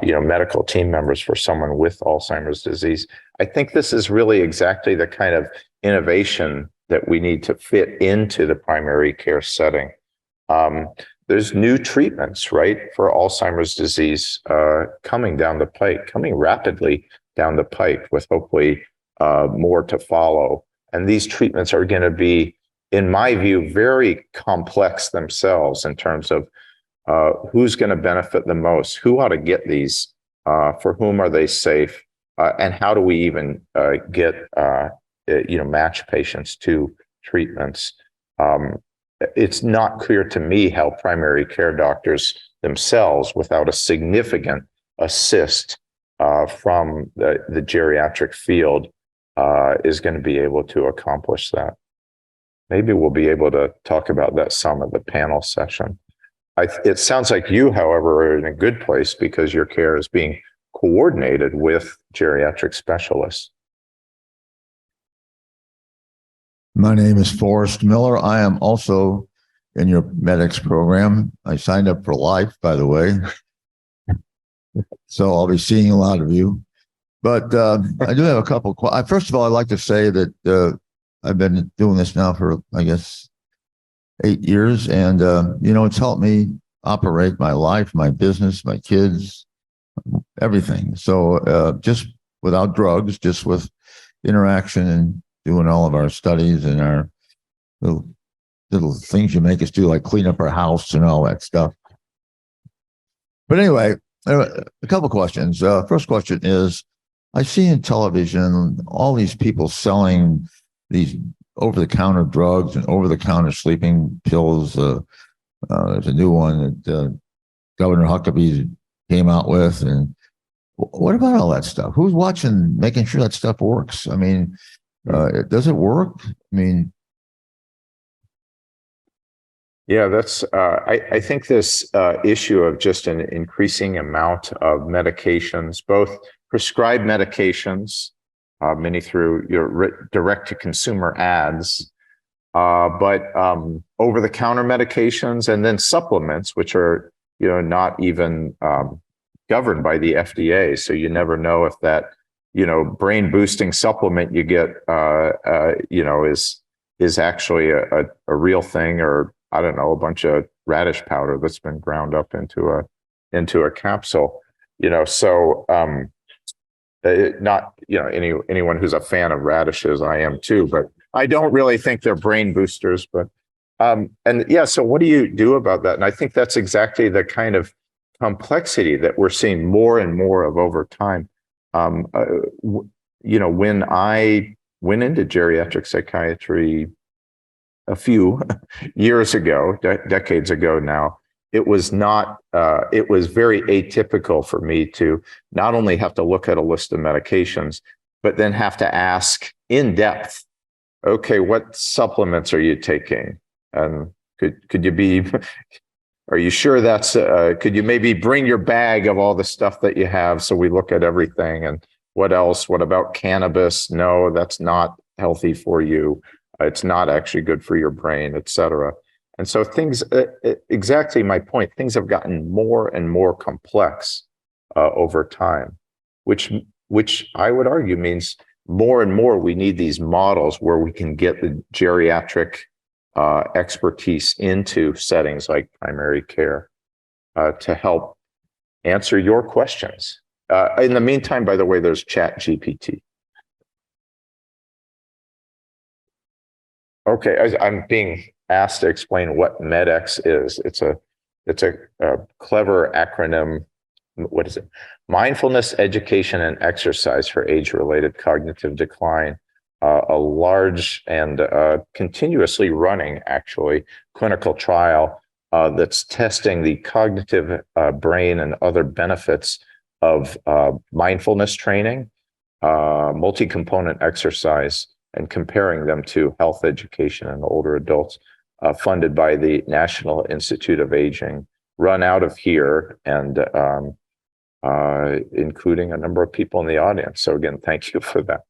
medical team members for someone with Alzheimer's disease, I think this is really exactly the kind of innovation that we need to fit into the primary care setting. There's new treatments, right, for Alzheimer's disease coming rapidly down the pike with hopefully more to follow. And these treatments are going to be, in my view, very complex themselves in terms of who's going to benefit the most, who ought to get these, for whom are they safe, and how do we even match patients to treatments. It's not clear to me how primary care doctors themselves, without a significant assist from the geriatric field, is going to be able to accomplish that. Maybe we'll be able to talk about that some at the panel session. It sounds like you, however, are in a good place because your care is being coordinated with geriatric specialists. My name is Forrest Miller. I am also in your MEDEX program. I signed up for life, by the way. So I'll be seeing a lot of you. But I do have a couple. First of all, I'd like to say that I've been doing this now for, I guess, 8 years. And, it's helped me operate my life, my business, my kids, everything. So just without drugs, just with interaction and doing all of our studies and our little things you make us do, like clean up our house and all that stuff. But anyway, a couple questions. First question is, I see in television all these people selling these over-the-counter drugs and over-the-counter sleeping pills. There's a new one that Governor Huckabee came out with. And What about all that stuff? Who's watching, making sure that stuff works? I mean, does it work? I mean, Yeah, that's, I think this issue of just an increasing amount of medications, both prescribed medications, many through your direct to consumer ads, but over-the-counter medications and then supplements, which are, not even governed by the FDA. So you never know if that, brain boosting supplement you get, is actually a real thing, or I don't know, a bunch of radish powder that's been ground up into a capsule, so not, anyone who's a fan of radishes, I am too, but I don't really think they're brain boosters, but, so what do you do about that? And I think that's exactly the kind of complexity that we're seeing more and more of over time. When I went into geriatric psychiatry a few years ago, decades ago now, it was not, it was very atypical for me to not only have to look at a list of medications, but then have to ask in depth, okay, what supplements are you taking? And could you be, are you sure that's, could you maybe bring your bag of all the stuff that you have so we look at everything? And what else? What about cannabis? No, that's not healthy for you. It's not actually good for your brain, et cetera. And so things, exactly my point, things have gotten more and more complex over time, which I would argue means more and more we need these models where we can get the geriatric expertise into settings like primary care to help answer your questions. In the meantime, by the way, there's ChatGPT. Okay, I'm being asked to explain what MEDX is. It's a clever acronym. What is it? Mindfulness, Education, and Exercise for Age-Related Cognitive Decline. A large and continuously running, actually, clinical trial that's testing the cognitive brain and other benefits of mindfulness training, multi-component exercise, and comparing them to health education in older adults, funded by the National Institute of Aging, run out of here, and including a number of people in the audience. So again, thank you for that.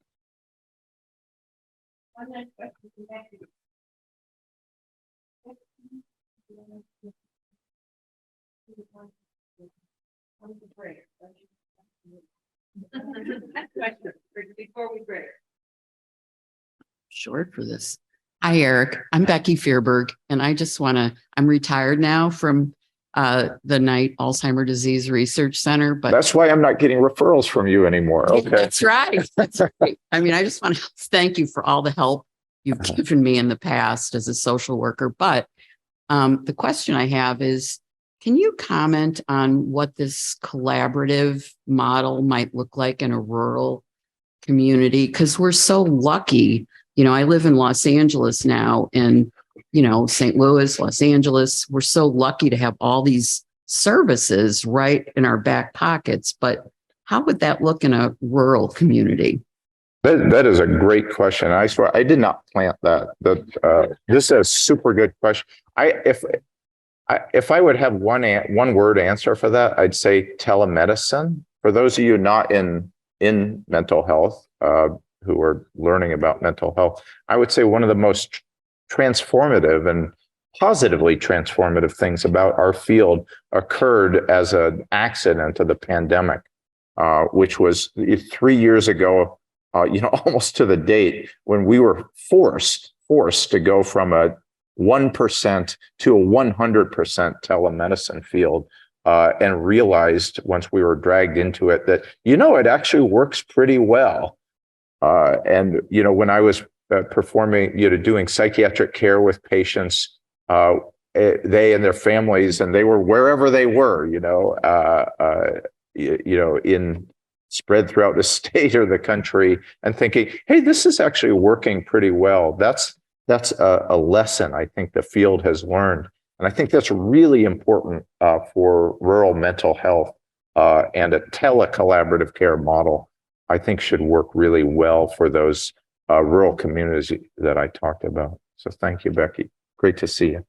Before we break. Short for this. Hi, Eric. I'm Becky Fearberg, and I just want to, I'm retired now from the Knight Alzheimer's Disease Research Center, but that's why I'm not getting referrals from you anymore. Okay. That's right. That's right. I mean, I just want to thank you for all the help you've given me in the past as a social worker. But the question I have is, can you comment on what this collaborative model might look like in a rural community? Because we're so lucky. I live in Los Angeles now, and, St. Louis, Los Angeles, we're so lucky to have all these services right in our back pockets. But how would that look in a rural community? That is a great question. I swear I did not plant that. This is a super good question. If I would have one word answer for that, I'd say telemedicine. For those of you not in mental health, who are learning about mental health, I would say one of the most transformative and positively transformative things about our field occurred as an accident of the pandemic, which was 3 years ago, almost to the date, when we were forced to go from a 1% to a 100% telemedicine field, and realized once we were dragged into it that, it actually works pretty well. And when I was performing, doing psychiatric care with patients, they and their families, and they were wherever they were, in spread throughout the state or the country, and thinking, hey, this is actually working pretty well. That's a lesson I think the field has learned. And I think that's really important for rural mental health. and a telecollaborative care model, I think should work really well for those rural communities that I talked about. So thank you, Becky. Great to see you.